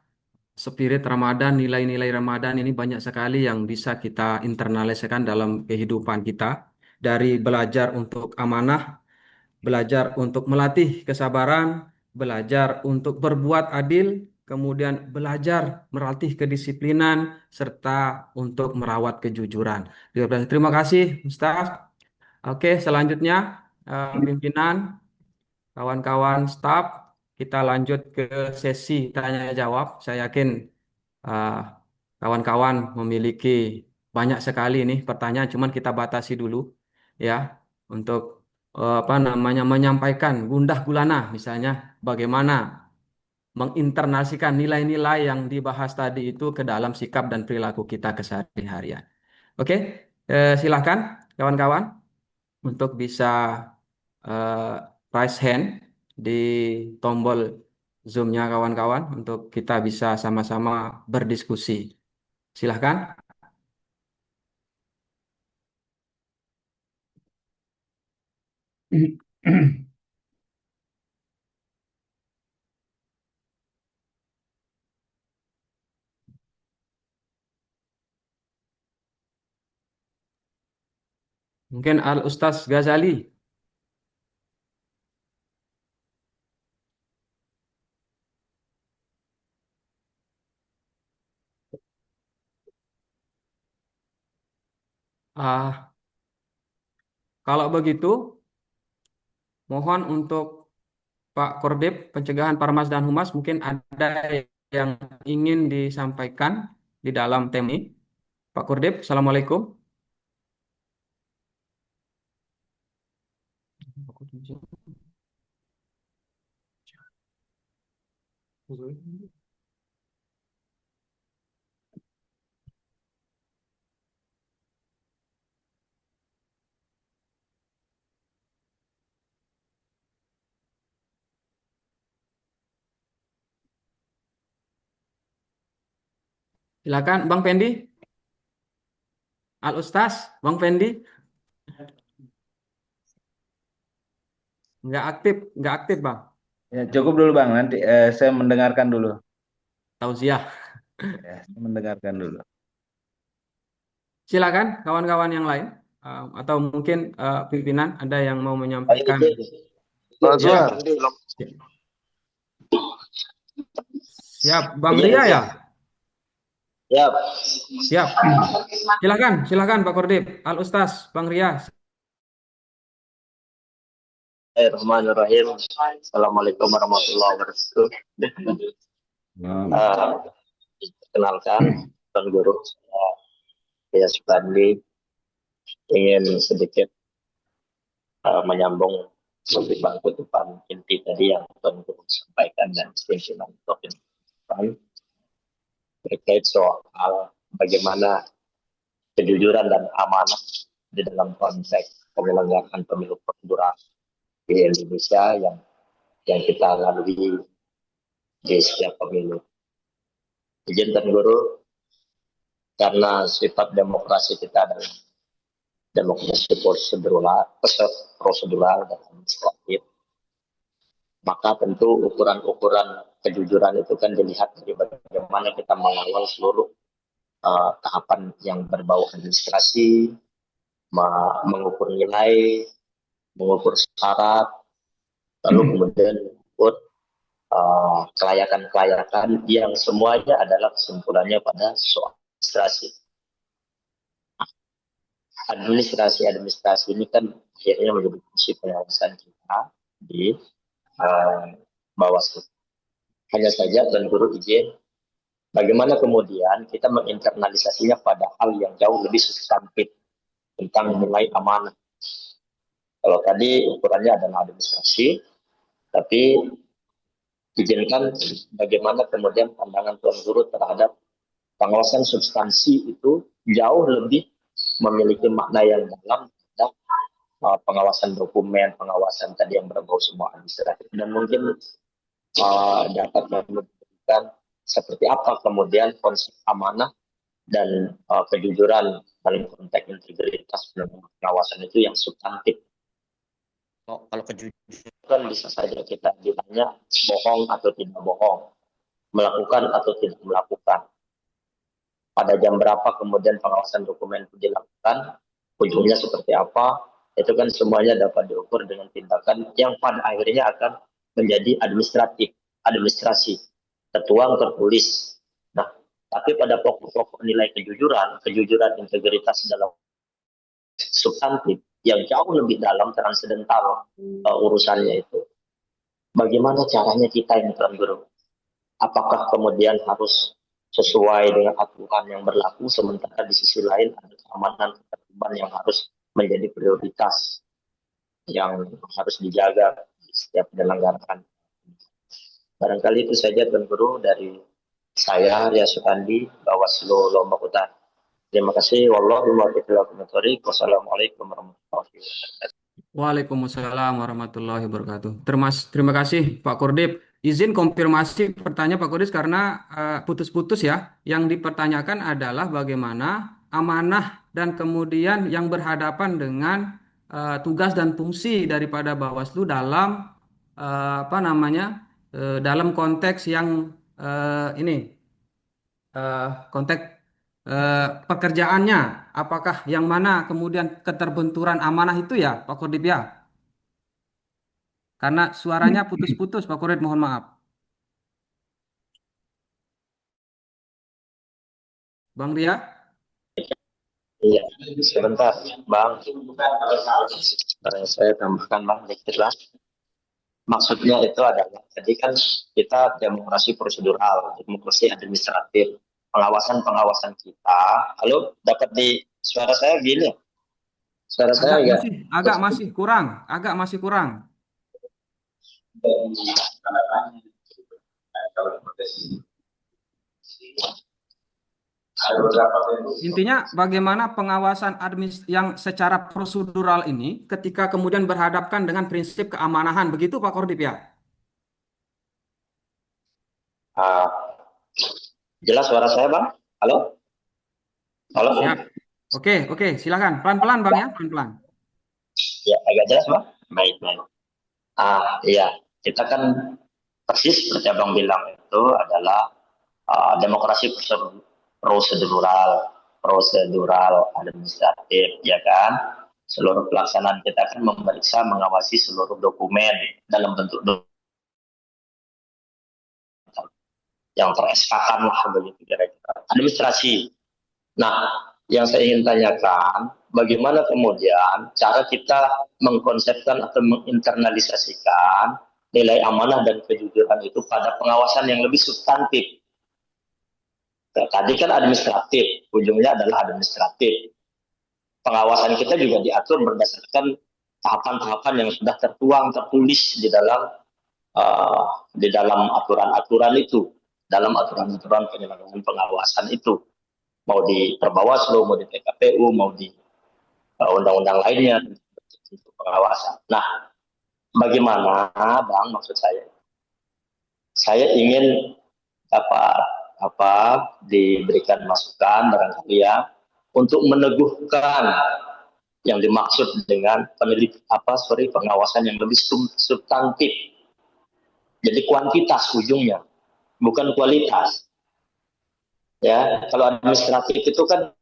spirit Ramadan, nilai-nilai Ramadan ini banyak sekali yang bisa kita internalisasikan dalam kehidupan kita. Dari belajar untuk amanah, belajar untuk melatih kesabaran, belajar untuk berbuat adil, kemudian belajar melatih kedisiplinan, serta untuk merawat kejujuran. Terima kasih Ustaz. Oke, selanjutnya pimpinan, kawan-kawan staf, kita lanjut ke sesi tanya jawab. Saya yakin uh, kawan-kawan memiliki banyak sekali nih pertanyaan, cuman kita batasi dulu ya untuk apa namanya menyampaikan gundah gulana, misalnya bagaimana menginternasikan nilai-nilai yang dibahas tadi itu ke dalam sikap dan perilaku kita kesehari-harian. Oke, silakan kawan-kawan untuk bisa eh, raise hand di tombol Zoom-nya kawan-kawan untuk kita bisa sama-sama berdiskusi. Silahkan. Mungkin Al Ustaz Ghazali. Ah, kalau begitu, mohon untuk Pak Kordip, Pencegahan Parmas dan Humas, mungkin ada yang ingin disampaikan di dalam tema ini. Pak Kordip, Assalamualaikum. Silakan, Bang Pendi, Al Ustaz, Bang Pendi, nggak aktif, Bang. Ya, cukup dulu Bang, nanti saya mendengarkan dulu. Tausiah. Ya, saya mendengarkan dulu. Silakan, kawan-kawan yang lain, atau mungkin pimpinan ada yang mau menyampaikan. Ya. Siap, Bang Ria ya? Siap. Siap. Silakan Pak Kordip, Al Ustaz, Bang Ria. Bismillahirrahmanirrahim. Assalamualaikum warahmatullahi wabarakatuh. Kenalkan, Tuan Guru, saya Supandi ingin sedikit menyambung tentang kutipan inti tadi yang Tuan Guru sampaikan dan pimpinan untuk terkait soal bagaimana kejujuran dan amanah di dalam konteks penyelenggaraan pemilu prosedural di Indonesia yang kita lalui di setiap pemilu. Izin Tuan Guru, karena sifat demokrasi kita adalah demokrasi prosedural dan administratif, maka tentu ukuran-ukuran kejujuran itu kan dilihat dari bagaimana kita mengawal seluruh tahapan yang berbau administrasi, mengukur nilai, mengukur syarat, lalu kemudian mengukur kelayakan-kelayakan yang semuanya adalah kesimpulannya pada soal administrasi. Administrasi ini kan akhirnya menjadi fungsi pengawasan kita di Bawaslu. Hanya saja Tuan Guru izin, bagaimana kemudian kita menginternalisasinya pada hal yang jauh lebih substantif tentang nilai amanah. Kalau tadi ukurannya adalah administrasi, tapi izinkan bagaimana kemudian pandangan Tuan Guru terhadap pengawasan substansi itu jauh lebih memiliki makna yang dalam terhadap pengawasan dokumen, pengawasan tadi yang berbau semua administratif, dan mungkin dapat memberikan seperti apa kemudian konsep amanah dan kejujuran dalam konteks integritas pengawasan itu yang substantif. Kalau kejujuran bisa saja kita ditanya bohong atau tidak bohong, melakukan atau tidak melakukan, pada jam berapa kemudian pengawasan dokumen itu dilakukan, ujungnya seperti apa, itu kan semuanya dapat diukur dengan tindakan yang pada akhirnya akan menjadi administrasi, tertuang, tertulis. Nah, tapi pada pokok-pokok nilai kejujuran, integritas dalam substantif yang jauh lebih dalam, transendental urusannya itu, bagaimana caranya kita ini, Tuan Guru? Apakah kemudian harus sesuai dengan aturan yang berlaku, sementara di sisi lain ada keamanan ketertiban yang harus menjadi prioritas yang harus dijaga di setiap penyelenggaraan. Barangkali itu saja Tuan Guru dari saya, Ria Sukandi, Bawaslu Lombok Utara. Terima kasih. Wassalamualaikum warahmatullahi wabarakatuh. Waalaikumsalam warahmatullahi wabarakatuh. Terima kasih Pak Kordip. Izin konfirmasi pertanyaan Pak Kordip karena putus-putus ya. Yang dipertanyakan adalah bagaimana amanah dan kemudian yang berhadapan dengan tugas dan fungsi daripada Bawaslu dalam dalam konteks yang konteks pekerjaannya, apakah yang mana kemudian keterbenturan amanah itu ya Pak Kordip ya? Karena suaranya putus-putus Pak Kordip, mohon maaf. Bang Ria? Iya, sebentar Bang. Saya tambahkan Bang dikit lah. Maksudnya itu adalah, tadi kan kita demokrasi prosedural, demokrasi administratif, pengawasan kita. Halo, dapat di suara saya gini? Suara saya agak masih kurang. Intinya bagaimana pengawasan yang secara prosedural ini ketika kemudian berhadapkan dengan prinsip keamanahan, begitu Pak Kordip ya? Jelas suara saya Bang? Halo? Siap. Oke, silakan. Pelan-pelan Bang ya, pelan-pelan. Ya, agak jelas Bang? Baik. Iya, kita kan persis seperti Abang bilang itu adalah demokrasi prosedural administratif, ya kan? Seluruh pelaksanaan kita kan memeriksa, mengawasi seluruh dokumen dalam bentuk yang ter-SK-kan lah begitu kira-kira. Administrasi. Nah, yang saya ingin tanyakan, bagaimana kemudian cara kita mengkonsepkan atau menginternalisasikan nilai amanah dan kejujuran itu pada pengawasan yang lebih substantif. Nah, tadi kan administratif, ujungnya adalah administratif. Pengawasan kita juga diatur berdasarkan tahapan-tahapan yang sudah tertulis di dalam aturan-aturan itu, dalam aturan-aturan penyelenggaraan pengawasan itu, mau di Perbawaslu, mau di PKPU, mau di undang-undang lainnya untuk pengawasan. Nah, bagaimana Bang, maksud saya ingin diberikan masukan barangkali ya untuk meneguhkan yang dimaksud dengan pengawasan yang lebih substantif. Jadi kuantitas ujungnya, bukan kualitas. Ya, kalau administratif itu kan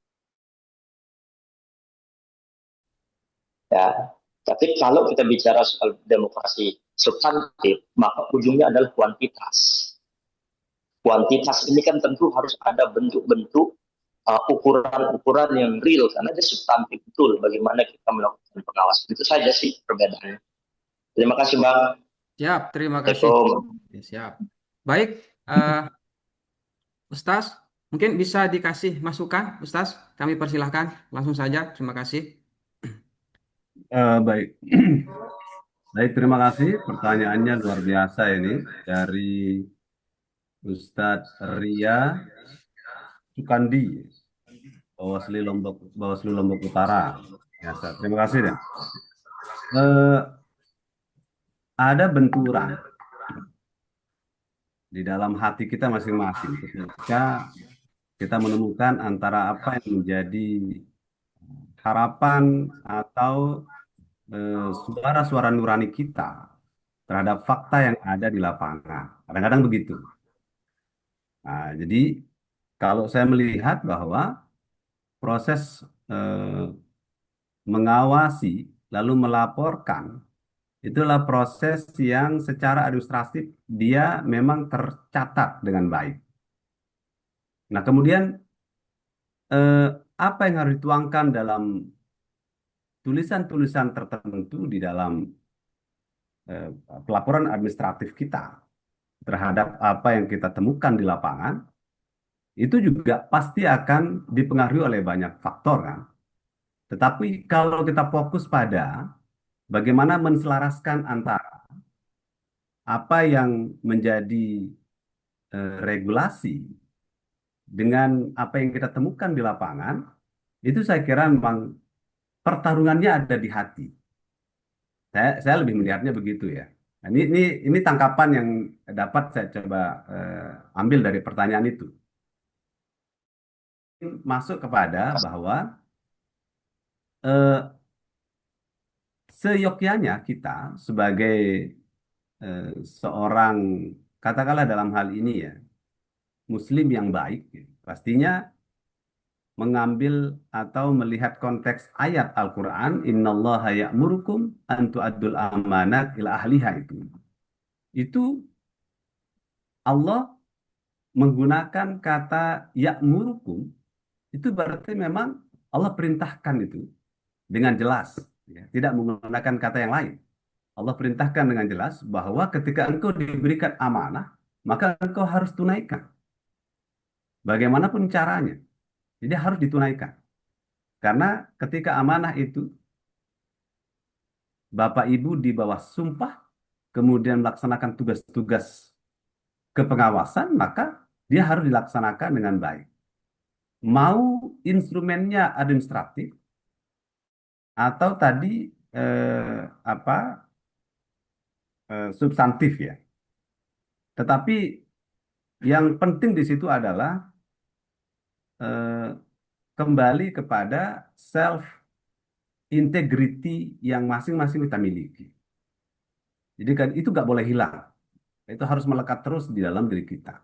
ya, tapi kalau kita bicara soal demokrasi substantif, maka ujungnya adalah kuantitas. Kuantitas ini kan tentu harus ada bentuk-bentuk ukuran-ukuran yang real, karena dia substantif betul bagaimana kita melakukan pengawasan. Itu saja sih perbedaannya. Terima kasih Bang. Siap, terima kasih. Assalamualaikum. Ya, siap. Baik, Ustaz, mungkin bisa dikasih masukan, Ustaz. Kami persilahkan langsung saja. Terima kasih. Baik. Baik, terima kasih. Pertanyaannya luar biasa ini dari Ustadz Ria Sukandi, Bawaslu Lombok Utara. Ya, Ustadz. Terima kasih ya. Ada benturan di dalam hati kita masing-masing ketika kita menemukan antara apa yang menjadi harapan atau suara-suara nurani kita terhadap fakta yang ada di lapangan. Kadang-kadang begitu. Nah, jadi kalau saya melihat bahwa proses mengawasi lalu melaporkan itulah proses yang secara administratif dia memang tercatat dengan baik. Nah, kemudian apa yang harus dituangkan dalam tulisan-tulisan tertentu di dalam pelaporan administratif kita terhadap apa yang kita temukan di lapangan, itu juga pasti akan dipengaruhi oleh banyak faktor kan. Tetapi kalau kita fokus pada bagaimana menselaraskan antara apa yang menjadi regulasi dengan apa yang kita temukan di lapangan, itu saya kira memang pertarungannya ada di hati. Saya lebih melihatnya begitu ya. Nah, ini tangkapan yang dapat saya coba ambil dari pertanyaan itu. Masuk kepada bahwa seyogyanya kita sebagai seorang, katakanlah dalam hal ini ya, Muslim yang baik, pastinya mengambil atau melihat konteks ayat Al-Quran, Innallaha ya'murukum an tu'addul amanat ila ahliha itu Allah menggunakan kata ya'murukum, itu berarti memang Allah perintahkan itu dengan jelas, ya. Tidak menggunakan kata yang lain. Allah perintahkan dengan jelas bahwa ketika engkau diberikan amanah, maka engkau harus tunaikan. Bagaimanapun caranya. Jadi harus ditunaikan. Karena ketika amanah itu, Bapak Ibu di bawah sumpah, kemudian melaksanakan tugas-tugas kepengawasan, maka dia harus dilaksanakan dengan baik. Mau instrumennya administratif, atau tadi substantif ya. Tetapi yang penting di situ adalah kembali kepada self integrity yang masing-masing kita miliki. Jadi kan itu nggak boleh hilang. Itu harus melekat terus di dalam diri kita.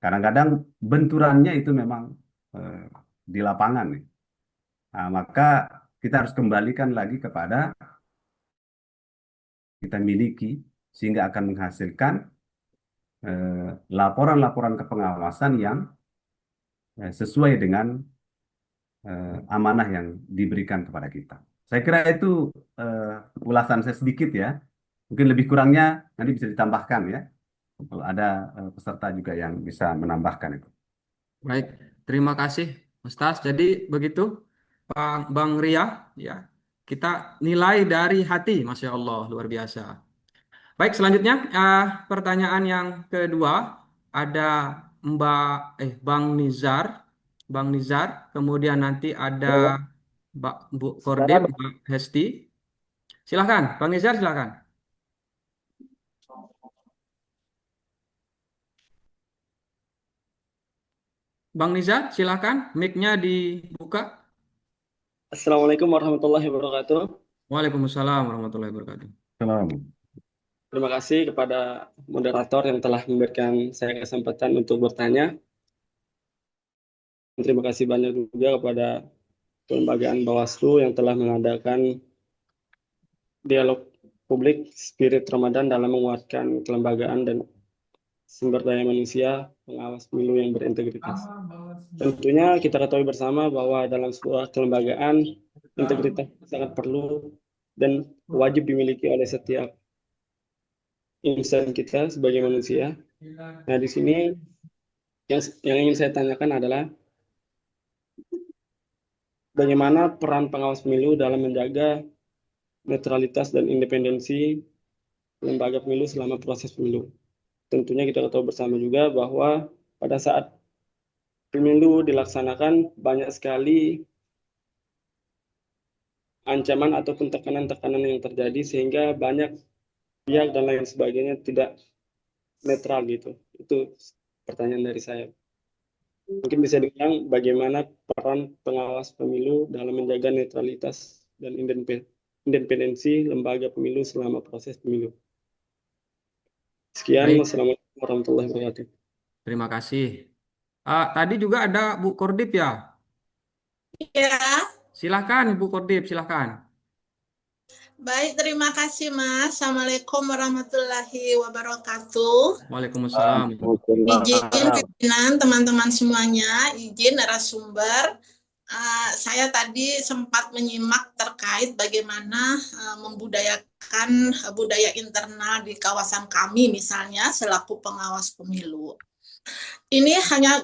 Kadang-kadang benturannya itu memang di lapangan nih. Nah, maka kita harus kembalikan lagi kepada kita miliki sehingga akan menghasilkan laporan-laporan kepengawasan yang sesuai dengan amanah yang diberikan kepada kita. Saya kira itu ulasan saya sedikit ya. Mungkin lebih kurangnya nanti bisa ditambahkan ya. Kalau ada peserta juga yang bisa menambahkan itu. Baik, terima kasih Ustaz. Jadi begitu Bang Ria, ya. Kita nilai dari hati, Masya Allah, luar biasa. Baik, selanjutnya pertanyaan yang kedua ada Bang Nizar, kemudian nanti ada Bu Kordib, Mbak Hesti. Silahkan, Bang Nizar, silahkan. Bang Nizar, silahkan, mic-nya dibuka. Assalamualaikum warahmatullahi wabarakatuh. Waalaikumsalam warahmatullahi wabarakatuh. Selamat. Terima kasih kepada moderator yang telah memberikan saya kesempatan untuk bertanya. Terima kasih banyak juga kepada kelembagaan Bawaslu yang telah mengadakan dialog publik spirit Ramadan dalam menguatkan kelembagaan dan sumber daya manusia, pengawas pemilu yang berintegritas. Tentunya kita ketahui bersama bahwa dalam sebuah kelembagaan, integritas sangat perlu dan wajib dimiliki oleh setiap insan kita sebagai manusia. Nah, di sini yang ingin saya tanyakan adalah bagaimana peran pengawas pemilu dalam menjaga netralitas dan independensi lembaga pemilu selama proses pemilu. Tentunya kita tahu bersama juga bahwa pada saat pemilu dilaksanakan banyak sekali ancaman ataupun tekanan-tekanan yang terjadi sehingga banyak pihak dan lain sebagainya tidak netral gitu. Itu pertanyaan dari saya. Mungkin bisa diulang bagaimana peran pengawas pemilu dalam menjaga netralitas dan independensi lembaga pemilu selama proses pemilu. Sekian, Baik, wassalamualaikum warahmatullahi wabarakatuh. terima kasih. Tadi juga ada Bu Kordip ya. Ya, Silahkan Bu Kordip, silahkan. baik, terima kasih Mas. Assalamualaikum warahmatullahi wabarakatuh. Waalaikumsalam. Izin pimpinan teman-teman semuanya, izin narasumber. Saya tadi sempat menyimak terkait bagaimana membudayakan budaya internal di kawasan kami misalnya selaku pengawas pemilu. Ini hanya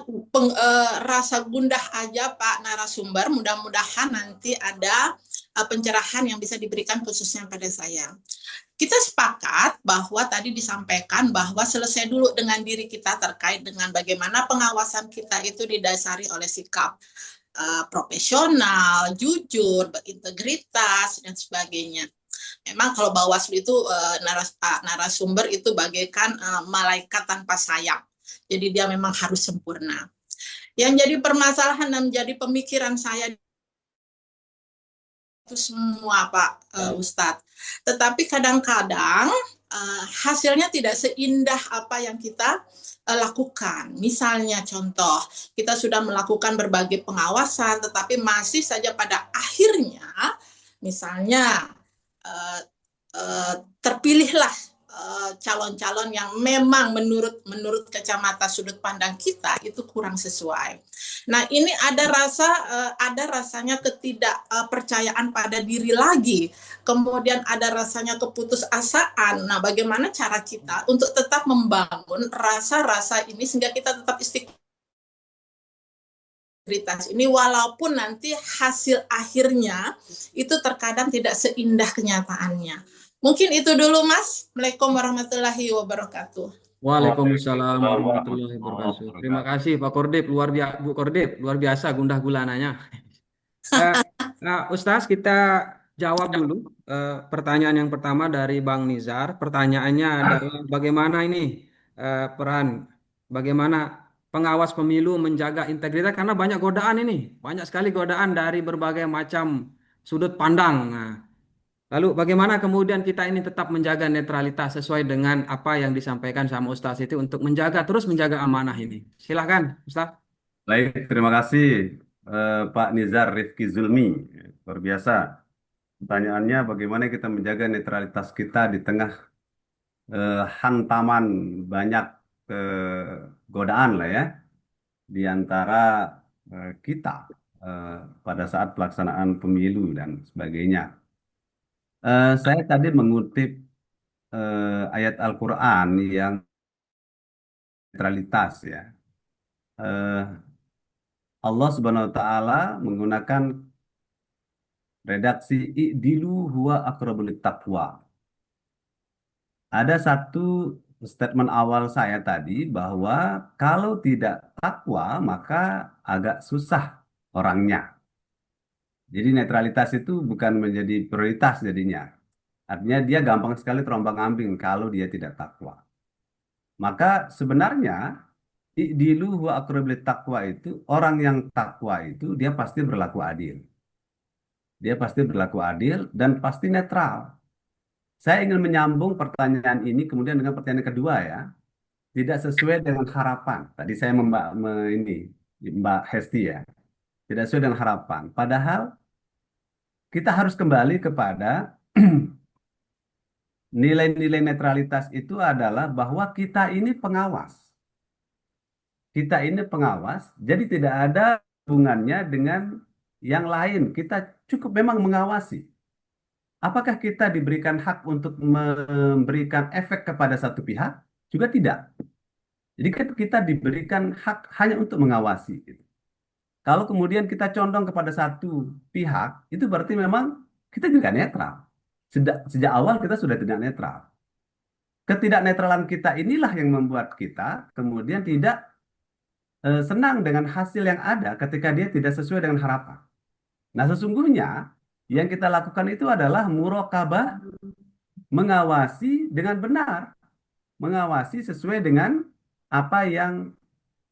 rasa gundah aja Pak narasumber, mudah-mudahan nanti ada pencerahan yang bisa diberikan khususnya pada saya. Kita sepakat bahwa tadi disampaikan bahwa selesai dulu dengan diri kita terkait dengan bagaimana pengawasan kita itu didasari oleh sikap profesional, jujur, berintegritas, dan sebagainya. Memang kalau Bawaslu itu narasumber itu bagaikan malaikat tanpa sayap. Jadi dia memang harus sempurna. Yang jadi permasalahan dan menjadi pemikiran saya itu semua Pak Ustadz. Tetapi kadang-kadang hasilnya tidak seindah apa yang kita lakukan. Misalnya contoh, kita sudah melakukan berbagai pengawasan, tetapi masih saja pada akhirnya, misalnya terpilihlah calon-calon yang memang menurut kacamata sudut pandang kita itu kurang sesuai. Nah, ini ada rasanya ketidakpercayaan pada diri lagi. Kemudian ada rasanya keputusasaan. Nah, bagaimana cara kita untuk tetap membangun rasa-rasa ini sehingga kita tetap integritas ini walaupun nanti hasil akhirnya itu terkadang tidak seindah kenyataannya. Mungkin itu dulu Mas. Assalamualaikum warahmatullahi wabarakatuh. Waalaikumsalam warahmatullahi wabarakatuh. Terima kasih Pak Kordip, Bu Kordip, luar biasa gundah gulananya. Ustaz, kita jawab dulu pertanyaan yang pertama dari Bang Nizar. Pertanyaannya adalah bagaimana ini bagaimana pengawas pemilu menjaga integritas karena banyak godaan ini, banyak sekali godaan dari berbagai macam sudut pandang. Nah, lalu bagaimana kemudian kita ini tetap menjaga netralitas sesuai dengan apa yang disampaikan sama Ustaz itu untuk terus menjaga amanah ini. Silahkan Ustaz. Baik, terima kasih Pak Nizar Rifki Zulmi. Luar biasa. Pertanyaannya bagaimana kita menjaga netralitas kita di tengah hantaman banyak godaan lah ya di antara kita pada saat pelaksanaan pemilu dan sebagainya. Saya tadi mengutip ayat Al-Quran yang netralitas ya. Allah Subhanahu Wa Taala menggunakan redaksi i'dilu huwa aqrabul taqwa. Ada satu statement awal saya tadi bahwa kalau tidak takwa maka agak susah orangnya. Jadi netralitas itu bukan menjadi prioritas jadinya. Artinya dia gampang sekali terombang-ambing kalau dia tidak takwa. Maka sebenarnya i'dilu huwa aqrabul taqwa itu orang yang takwa itu dia pasti berlaku adil. Dia pasti berlaku adil dan pasti netral. Saya ingin menyambung pertanyaan ini kemudian dengan pertanyaan kedua ya. Tidak sesuai dengan harapan. Tadi saya Mbak Hesti ya. Tidak sesuai dengan harapan. Padahal kita harus kembali kepada nilai-nilai netralitas itu adalah bahwa kita ini pengawas. Kita ini pengawas, jadi tidak ada hubungannya dengan yang lain. Kita cukup memang mengawasi. Apakah kita diberikan hak untuk memberikan efek kepada satu pihak? Juga tidak. Jadi kan kita diberikan hak hanya untuk mengawasi, gitu. Kalau kemudian kita condong kepada satu pihak, itu berarti memang kita juga netral. Sejak awal kita sudah tidak netral. Ketidaknetralan kita inilah yang membuat kita kemudian tidak senang dengan hasil yang ada ketika dia tidak sesuai dengan harapan. Nah, sesungguhnya yang kita lakukan itu adalah muraqabah, mengawasi dengan benar, mengawasi sesuai dengan apa yang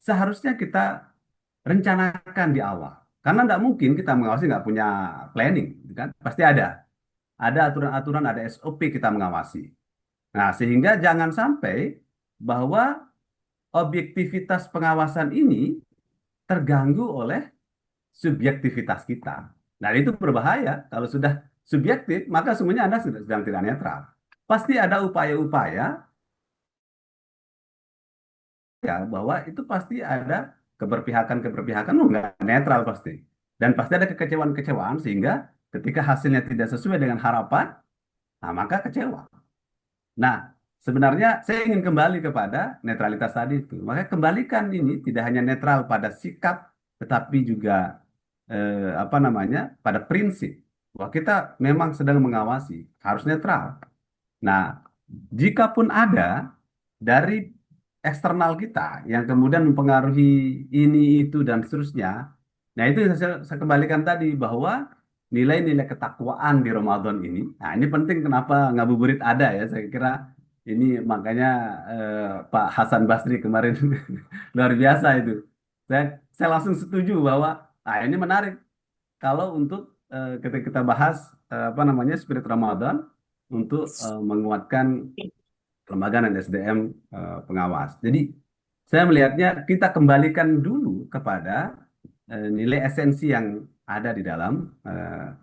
seharusnya kita rencanakan di awal. Karena tidak mungkin kita mengawasi nggak punya planning, gitu kan? Pasti ada aturan-aturan, ada SOP kita mengawasi. Nah, sehingga jangan sampai bahwa objektivitas pengawasan ini terganggu oleh subjektivitas kita. Nah, itu berbahaya. Kalau sudah subjektif, maka semuanya Anda sedang tidak netral. Pasti ada upaya-upaya ya bahwa itu pasti ada keberpihakan-keberpihakan, nggak netral pasti. Dan pasti ada kekecewaan-kekecewaan sehingga ketika hasilnya tidak sesuai dengan harapan, nah maka kecewa. Nah, sebenarnya saya ingin kembali kepada netralitas tadi itu. Maka kembalikan ini tidak hanya netral pada sikap, tetapi juga apa namanya pada prinsip bahwa kita memang sedang mengawasi, harus netral. Nah, jikapun ada dari eksternal kita yang kemudian mempengaruhi ini, itu, dan seterusnya, nah itu yang saya kembalikan tadi bahwa nilai-nilai ketakwaan di Ramadan ini, nah ini penting kenapa ngabuburit ada ya, saya kira ini makanya Pak Hasan Basri kemarin luar biasa itu. Saya langsung setuju bahwa ini menarik kalau untuk ketika kita bahas apa namanya spirit Ramadan untuk menguatkan lembaga dan SDM pengawas. Jadi saya melihatnya kita kembalikan dulu kepada nilai esensi yang ada di dalam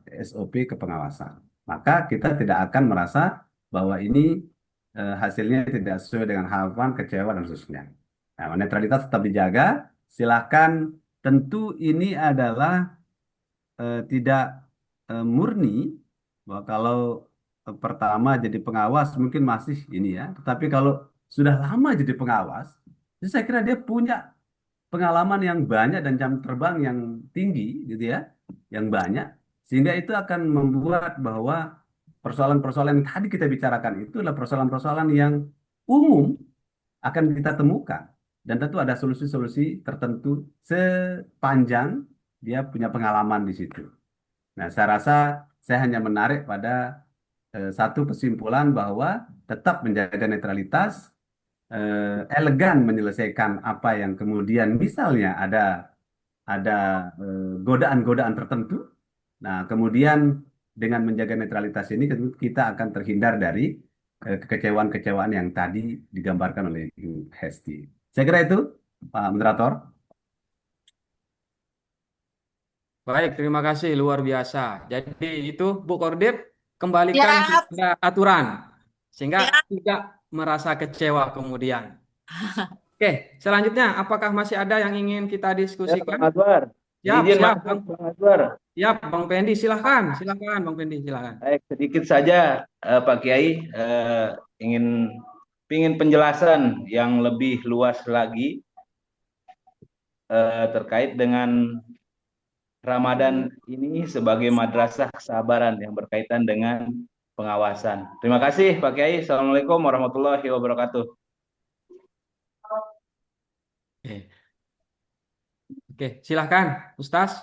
SOP kepengawasan. Maka kita tidak akan merasa bahwa ini hasilnya tidak sesuai dengan harapan, kecewa, dan seterusnya. Nah, netralitas tetap dijaga. Silakan, tentu ini adalah tidak murni bahwa kalau pertama jadi pengawas mungkin masih ini ya, tetapi kalau sudah lama jadi pengawas, jadi saya kira dia punya pengalaman yang banyak dan jam terbang yang tinggi gitu ya, yang banyak, sehingga itu akan membuat bahwa persoalan-persoalan yang tadi kita bicarakan itu adalah persoalan-persoalan yang umum akan kita temukan, dan tentu ada solusi-solusi tertentu sepanjang dia punya pengalaman di situ. Nah, saya rasa saya hanya menarik pada satu kesimpulan bahwa tetap menjaga netralitas, elegan menyelesaikan apa yang kemudian misalnya ada godaan-godaan tertentu. Nah, kemudian dengan menjaga netralitas ini tentu kita akan terhindar dari kekecewaan-kekecewaan yang tadi digambarkan oleh Ibu Hesti. Saya kira itu, Pak Moderator. Baik, terima kasih luar biasa. Jadi itu Bu Kordip kembalikan Ya, kepada aturan sehingga ya. tidak merasa kecewa kemudian. Oke, selanjutnya apakah masih ada yang ingin kita Ya, diskusikan? Bang Adwar. Siap, Izin siap, masuk, Bang. Bang Adwar. Siap, Bang Pendi, silahkan, silahkan, Bang Pendi, silahkan. Baik, sedikit saja Pak Kiai ingin penjelasan yang lebih luas lagi terkait dengan Ramadan ini sebagai madrasah kesabaran yang berkaitan dengan pengawasan. Terima kasih Pak Kiai. Assalamualaikum warahmatullahi wabarakatuh. Oke, oke, silahkan, Ustaz.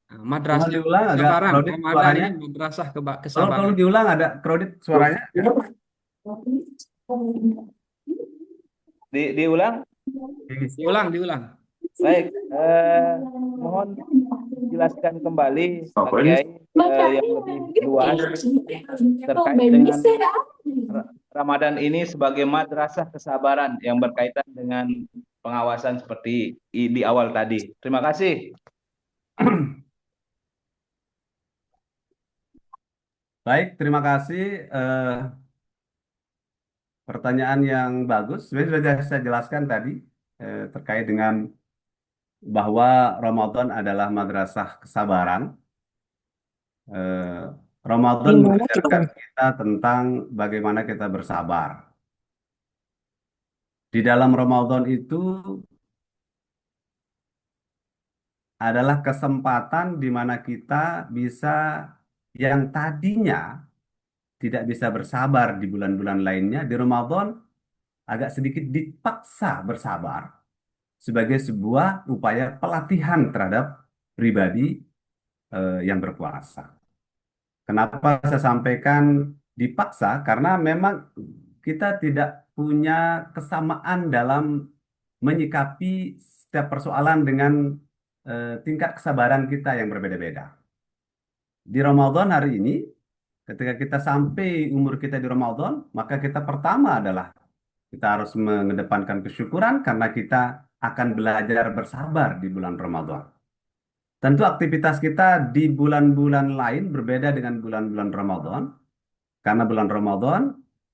Nah, madrasah Diulang agak kesabaran, kredit Ramadan suaranya. ini madrasah Kalau kesabaran. diulang ada kredit suaranya. Diulang. Diulang, diulang. Baik, mohon jelaskan kembali Pak Kiai yang lebih luas terkait dengan Ramadan ini sebagai madrasah kesabaran yang berkaitan dengan pengawasan seperti di awal tadi. Terima kasih. Baik, terima kasih. pertanyaan yang bagus. Sebenarnya sudah saya jelaskan tadi terkait dengan bahwa Ramadan adalah madrasah kesabaran. Eh, Ramadan mengajarkan kita tentang bagaimana kita bersabar. Di dalam Ramadan itu adalah kesempatan di mana kita bisa yang tadinya tidak bisa bersabar di bulan-bulan lainnya, di Ramadan agak sedikit dipaksa bersabar sebagai sebuah upaya pelatihan terhadap pribadi yang berpuasa. Kenapa saya sampaikan dipaksa? Karena memang kita tidak punya kesamaan dalam menyikapi setiap persoalan dengan tingkat kesabaran kita yang berbeda-beda. Di Ramadan hari ini, ketika kita sampai umur kita di Ramadan, maka kita pertama adalah kita harus mengedepankan kesyukuran karena kita akan belajar bersabar di bulan Ramadan. Tentu aktivitas kita di bulan-bulan lain berbeda dengan bulan-bulan Ramadan, karena bulan Ramadan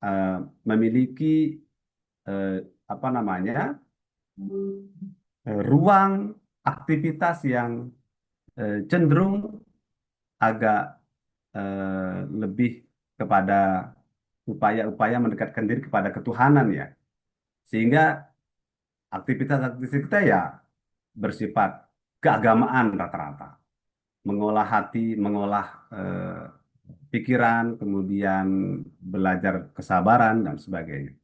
eh, memiliki eh, apa namanya ruang aktivitas yang cenderung agak lebih kepada upaya-upaya mendekatkan diri kepada ketuhanan ya, sehingga aktivitas-aktivitas kita ya bersifat keagamaan rata-rata, mengolah hati, mengolah pikiran, kemudian belajar kesabaran dan sebagainya.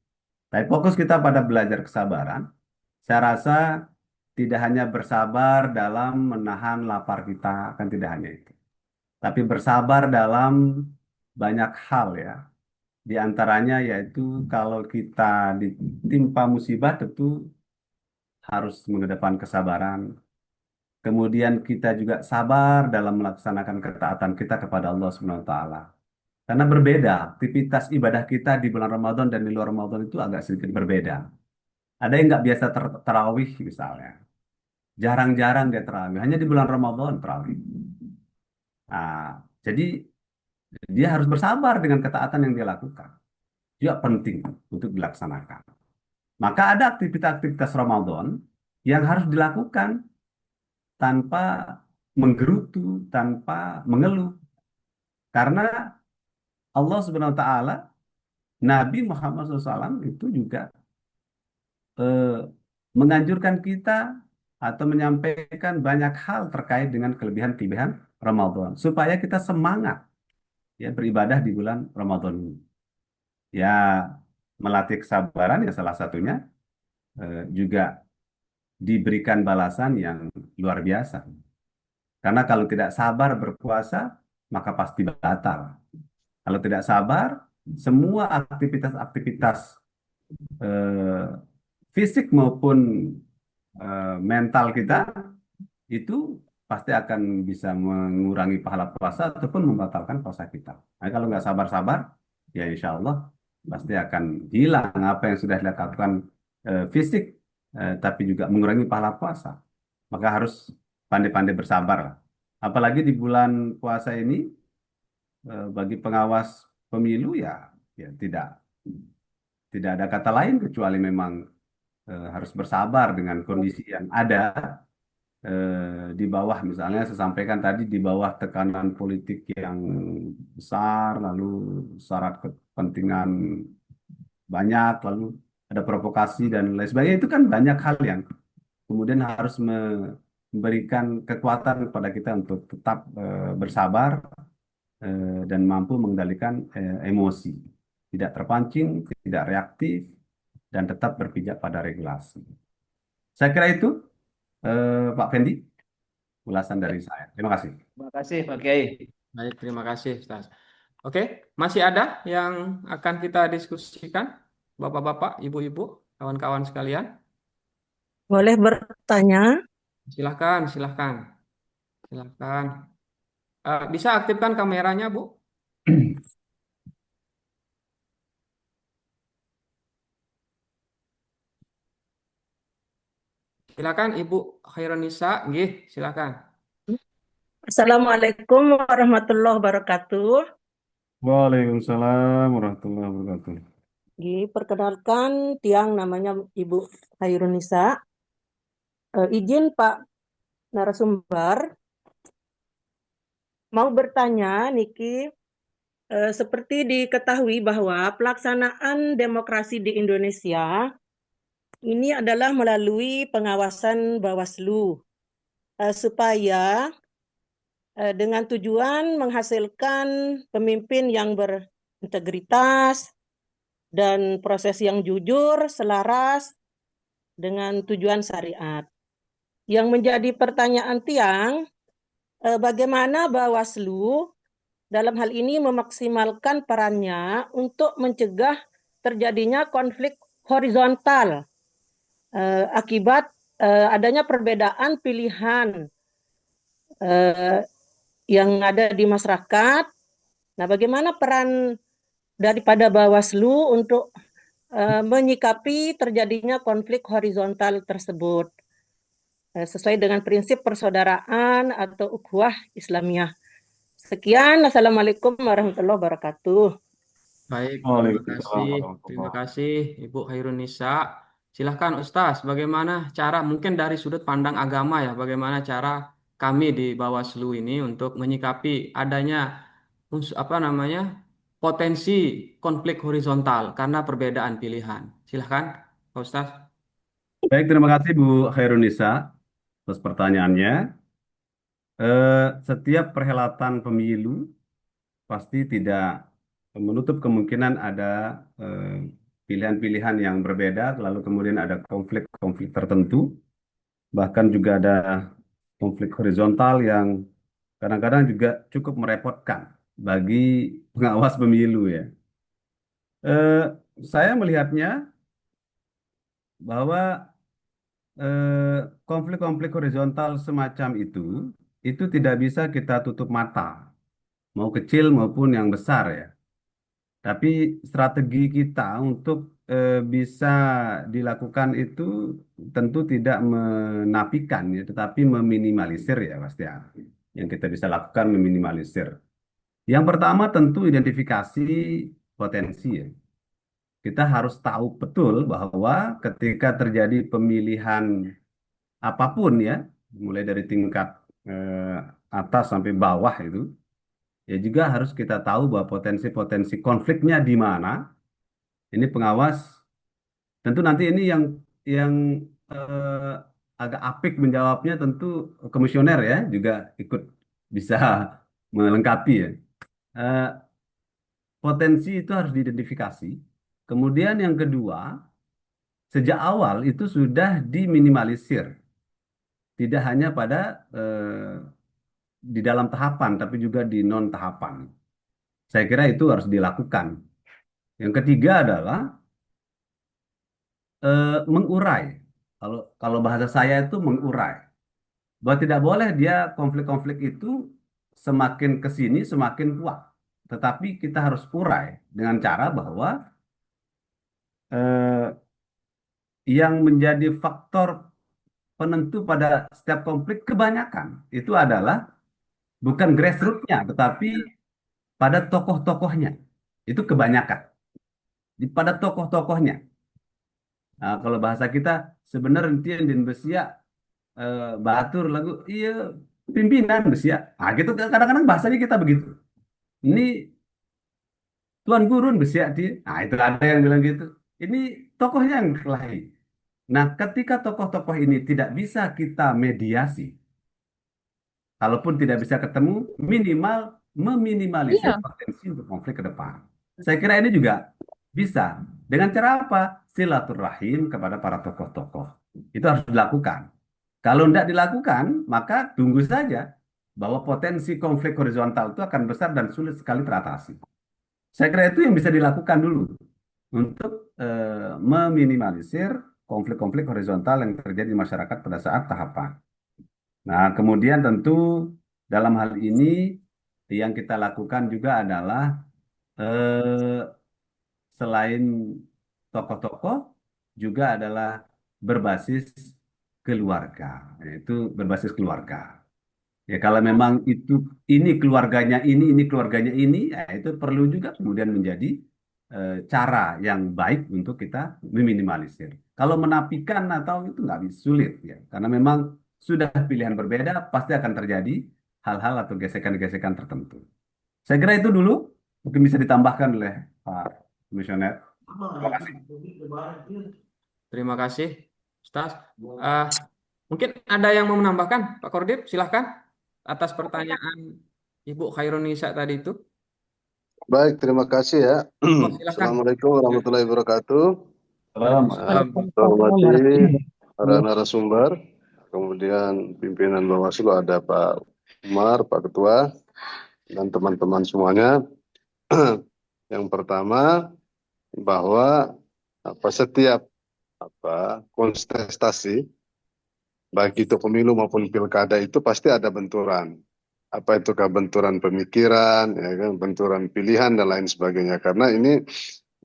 Tapi fokus kita pada belajar kesabaran, saya rasa tidak hanya bersabar dalam menahan lapar kita, kan tidak hanya itu. Tapi bersabar dalam banyak hal ya. Di antaranya yaitu kalau kita ditimpa musibah tentu harus mengedepan kesabaran. Kemudian kita juga sabar dalam melaksanakan ketaatan kita kepada Allah Subhanahu wa taala. Karena berbeda, aktivitas ibadah kita di bulan Ramadan dan di luar Ramadan itu agak sedikit berbeda. Ada yang nggak biasa terawih misalnya. Jarang-jarang dia terawih, hanya di bulan Ramadan terawih. Nah, jadi dia harus bersabar dengan ketaatan yang dia lakukan. Juga penting untuk dilaksanakan. Maka ada aktivitas-aktivitas Ramadan yang harus dilakukan tanpa menggerutu, tanpa mengeluh. Karena Allah Subhanahu wa taala, Nabi Muhammad SAW itu juga eh, menganjurkan kita atau menyampaikan banyak hal terkait dengan kelebihan-kelebihan Ramadan supaya kita semangat ya beribadah di bulan Ramadan ini. Ya, melatih kesabaran ya salah satunya juga diberikan balasan yang luar biasa. Karena kalau tidak sabar berpuasa, maka pasti batal. Kalau tidak sabar, semua aktivitas-aktivitas eh, fisik maupun mental kita itu pasti akan bisa mengurangi pahala puasa ataupun membatalkan puasa kita. Nah, kalau nggak sabar-sabar, ya insya Allah pasti akan hilang apa yang sudah dilakukan fisik, tapi juga mengurangi pahala puasa. Maka harus pandai-pandai bersabar. Apalagi di bulan puasa ini, bagi pengawas pemilu ya, ya tidak ada kata lain kecuali memang harus bersabar dengan kondisi yang ada di bawah, misalnya saya sampaikan tadi, di bawah tekanan politik yang besar, lalu syarat kepentingan banyak, lalu ada provokasi dan lain sebagainya. Itu kan banyak hal yang kemudian harus memberikan kekuatan kepada kita untuk tetap bersabar dan mampu mengendalikan emosi, tidak terpancing, tidak reaktif, dan tetap berpijak pada regulasi. Saya kira itu, Pak Fendi, ulasan dari saya. Terima kasih. Terima kasih Pak Kiai. Baik, terima kasih, Ustaz. Oke, masih ada yang akan kita diskusikan, Bapak-bapak, Ibu-ibu, kawan-kawan sekalian? Boleh bertanya? Silahkan, silahkan. Silahkan. Bisa aktifkan kameranya, Bu? Silakan Ibu Khairunisa, nggih, silakan. Assalamualaikum warahmatullahi wabarakatuh. Waalaikumsalam warahmatullahi wabarakatuh. Perkenalkan, Tiang namanya Ibu Hairunisa. Izin Pak narasumber, mau bertanya, Niki, seperti diketahui bahwa pelaksanaan demokrasi di Indonesia ini adalah melalui pengawasan Bawaslu, supaya dengan tujuan menghasilkan pemimpin yang berintegritas dan proses yang jujur, selaras dengan tujuan syariat. Yang menjadi pertanyaan Tiang, bagaimana Bawaslu dalam hal ini memaksimalkan perannya untuk mencegah terjadinya konflik horizontal akibat adanya perbedaan pilihan yang ada di masyarakat. Nah, bagaimana peran daripada Bawaslu untuk menyikapi terjadinya konflik horizontal tersebut sesuai dengan prinsip persaudaraan atau ukhuwah Islamiyah. Sekian, Assalamualaikum warahmatullahi wabarakatuh. Baik, terima Waalaikumsalam kasih. Terima warahmatullahi kasih Ibu Hairunisa. Silahkan Ustaz, bagaimana cara mungkin dari sudut pandang agama ya, bagaimana cara kami di Bawaslu ini untuk menyikapi adanya potensi konflik horizontal karena perbedaan pilihan. Silahkan, Pak Ustaz. Baik, terima kasih Bu Khairunisa atas pertanyaannya. Setiap perhelatan pemilu pasti tidak menutup kemungkinan ada eh, pilihan-pilihan yang berbeda, lalu kemudian ada konflik-konflik tertentu, bahkan juga ada konflik horizontal yang kadang-kadang juga cukup merepotkan bagi pengawas pemilu ya. Eh, saya melihatnya bahwa konflik-konflik horizontal semacam itu tidak bisa kita tutup mata, mau kecil maupun yang besar ya. Tapi strategi kita untuk bisa dilakukan itu tentu tidak menafikan ya, tetapi meminimalisir ya pasti ya. Yang kita bisa lakukan meminimalisir. Yang pertama tentu identifikasi potensi ya. Kita harus tahu betul bahwa ketika terjadi pemilihan apapun ya, mulai dari tingkat atas sampai bawah itu, ya juga harus kita tahu bahwa potensi-potensi konfliknya di mana. Ini pengawas, tentu nanti ini yang agak apik menjawabnya tentu komisioner ya, juga ikut bisa melengkapi ya. Eh, Potensi itu harus diidentifikasi. Kemudian yang kedua, sejak awal itu sudah diminimalisir. Tidak hanya pada di dalam tahapan, tapi juga di non tahapan. Saya kira itu harus dilakukan. Yang ketiga adalah mengurai. Kalau bahasa saya itu mengurai. Bahwa tidak boleh dia konflik-konflik itu semakin ke sini semakin kuat. Tetapi kita harus urai dengan cara bahwa eh, yang menjadi faktor penentu pada setiap konflik kebanyakan itu adalah bukan grassroots-nya, tetapi pada tokoh-tokohnya. Itu kebanyakan. Pada tokoh-tokohnya. Nah, kalau bahasa kita sebenarnya ntien din besia batur lagu iya pimpinan besia. Ah gitu kadang-kadang bahasanya kita begitu. Ini tuan gurun besia dia. Nah, itu ada yang bilang gitu. Ini tokohnya yang kelahi. Nah, ketika tokoh-tokoh ini tidak bisa kita mediasi, kalaupun tidak bisa ketemu, minimal meminimalisir Iya. potensi untuk konflik ke depan. Saya kira ini juga bisa. Dengan cara apa? Silaturahim kepada para tokoh-tokoh. Itu harus dilakukan. Kalau tidak dilakukan, maka tunggu saja bahwa potensi konflik horizontal itu akan besar dan sulit sekali teratasi. Saya kira itu yang bisa dilakukan dulu untuk meminimalisir konflik-konflik horizontal yang terjadi di masyarakat pada saat tahapan. Nah, kemudian tentu dalam hal ini yang kita lakukan juga adalah eh, selain tokoh-tokoh juga adalah berbasis keluarga, yaitu berbasis keluarga. Ya kalau memang ini keluarganya ini ya itu perlu juga kemudian menjadi cara yang baik untuk kita meminimalisir. Kalau menafikan atau itu nggak sulit ya, karena memang sudah pilihan berbeda, pasti akan terjadi hal-hal atau gesekan-gesekan tertentu. Saya kira itu dulu, mungkin bisa ditambahkan oleh Pak Komisioner. Terima kasih. Terima kasih, Ustaz. Mungkin ada yang mau menambahkan, Pak Kordip, silahkan atas pertanyaan Ibu Khairunisa tadi itu. Baik, terima kasih ya. Oh, silahkan. Assalamualaikum warahmatullahi wabarakatuh. Waalaikumsalam. Hormati para narasumber, kemudian pimpinan Bawaslu ada Pak Umar, Pak Ketua, dan teman-teman semuanya. Yang pertama, bahwa setiap kontestasi, baik itu pemilu maupun pilkada itu pasti ada benturan. Apa itu benturan pemikiran, ya kan, benturan pilihan dan lain sebagainya. Karena ini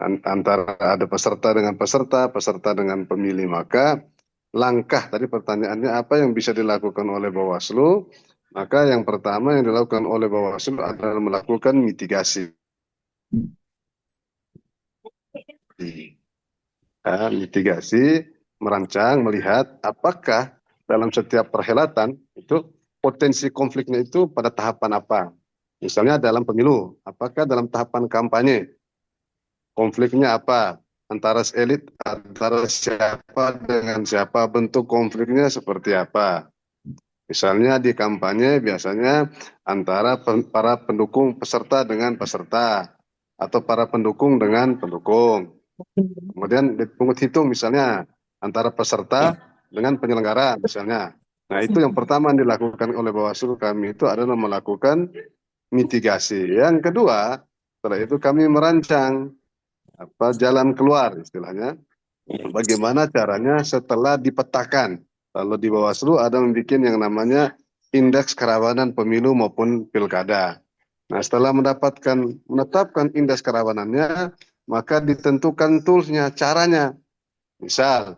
antara ada peserta dengan peserta, peserta dengan pemilih. Maka langkah tadi pertanyaannya apa yang bisa dilakukan oleh Bawaslu? Maka yang pertama yang dilakukan oleh Bawaslu adalah melakukan mitigasi. Mitigasi, merancang, melihat apakah dalam setiap perhelatan itu potensi konfliknya itu pada tahapan apa. Misalnya dalam pemilu, apakah dalam tahapan kampanye konfliknya apa, antara elit, antara siapa dengan siapa, bentuk konfliknya seperti apa. Misalnya di kampanye biasanya antara para pendukung peserta dengan peserta, atau para pendukung dengan pendukung. Kemudian dipungut hitung misalnya antara peserta dengan penyelenggara misalnya. Nah itu yang pertama yang dilakukan oleh Bawaslu kami itu adalah melakukan mitigasi. Yang kedua, setelah itu kami merancang jalan keluar istilahnya. Bagaimana caranya setelah dipetakan. Kalau di Bawaslu ada membuat yang namanya indeks kerawanan pemilu maupun pilkada. Nah setelah menetapkan indeks kerawanannya, maka ditentukan toolsnya, caranya. Misal,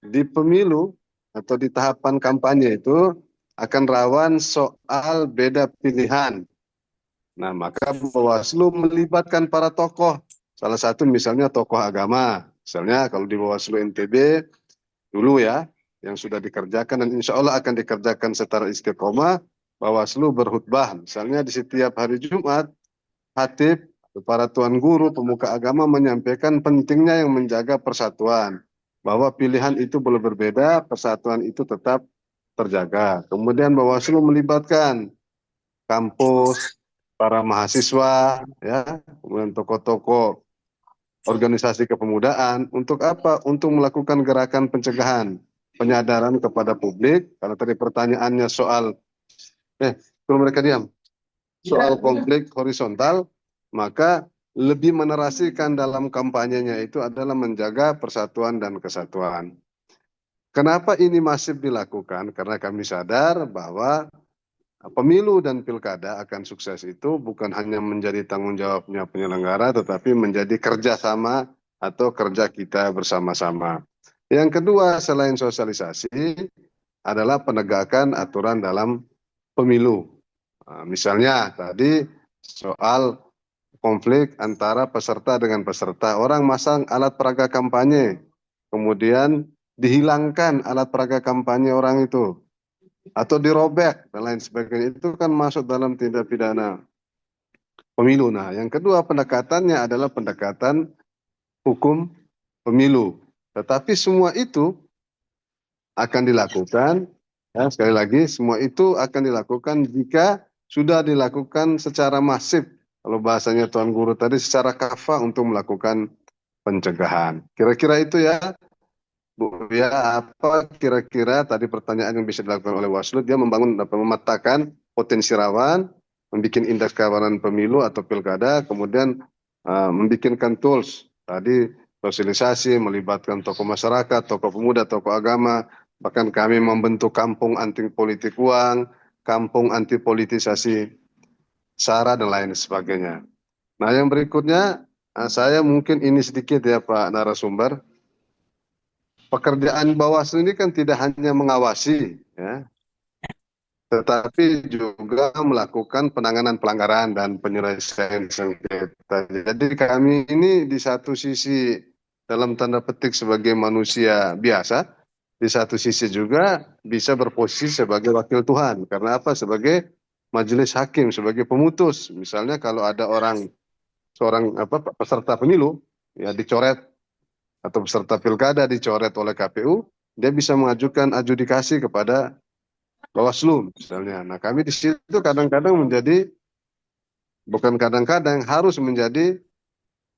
di pemilu atau di tahapan kampanye itu akan rawan soal beda pilihan. Nah, maka Bawaslu melibatkan para tokoh. Salah satu misalnya tokoh agama. Misalnya kalau di Bawaslu NTB dulu ya, yang sudah dikerjakan dan insya Allah akan dikerjakan secara istiqomah, Bawaslu berkhutbah. Misalnya di setiap hari Jumat, khatib, para tuan guru, pemuka agama menyampaikan pentingnya yang menjaga persatuan. Bahwa pilihan itu boleh berbeda, persatuan itu tetap terjaga. Kemudian Bawaslu melibatkan kampus, para mahasiswa, ya, kemudian tokoh-tokoh organisasi kepemudaan. Untuk apa? Untuk melakukan gerakan pencegahan, penyadaran kepada publik. Karena tadi pertanyaannya soal, kalau mereka diam, soal konflik horizontal, maka lebih menerasikan dalam kampanyenya itu adalah menjaga persatuan dan kesatuan. Kenapa ini masif dilakukan? Karena kami sadar bahwa pemilu dan pilkada akan sukses itu bukan hanya menjadi tanggung jawabnya penyelenggara, tetapi menjadi kerjasama atau kerja kita bersama-sama. Yang kedua, selain sosialisasi, adalah penegakan aturan dalam pemilu. Nah, misalnya tadi soal konflik antara peserta dengan peserta. Orang masang alat peraga kampanye, kemudian dihilangkan alat peraga kampanye orang itu, atau dirobek dan lain sebagainya. Itu kan masuk dalam tindak pidana pemilu. Nah, yang kedua pendekatannya adalah pendekatan hukum pemilu. Tetapi semua itu akan dilakukan, ya, sekali lagi, semua itu akan dilakukan jika sudah dilakukan secara masif. Kalau bahasanya Tuan Guru tadi, secara kafah untuk melakukan pencegahan. Kira-kira itu ya, Bu. Ya, apa kira-kira tadi pertanyaan yang bisa dilakukan oleh Bawaslu, dia memetakan potensi rawan, membuat indeks kerawanan pemilu atau pilkada, kemudian membuatkan tools. Tadi sosialisasi, melibatkan tokoh masyarakat, tokoh pemuda, tokoh agama, bahkan kami membentuk kampung anti politik uang, kampung anti politisasi SARA dan lain sebagainya. Nah, yang berikutnya, saya mungkin ini sedikit ya Pak narasumber. Pekerjaan Bawaslu ini kan tidak hanya mengawasi, ya, tetapi juga melakukan penanganan pelanggaran dan penyelesaian sengketa. Jadi kami ini di satu sisi dalam tanda petik sebagai manusia biasa, di satu sisi juga bisa berposisi sebagai wakil Tuhan. Karena apa? Sebagai majelis hakim, sebagai pemutus. Misalnya kalau ada seorang peserta pemilu ya dicoret atau peserta pilkada dicoret oleh KPU, dia bisa mengajukan adjudikasi kepada Bawaslu misalnya. Nah, kami di situ kadang-kadang bukan kadang-kadang harus menjadi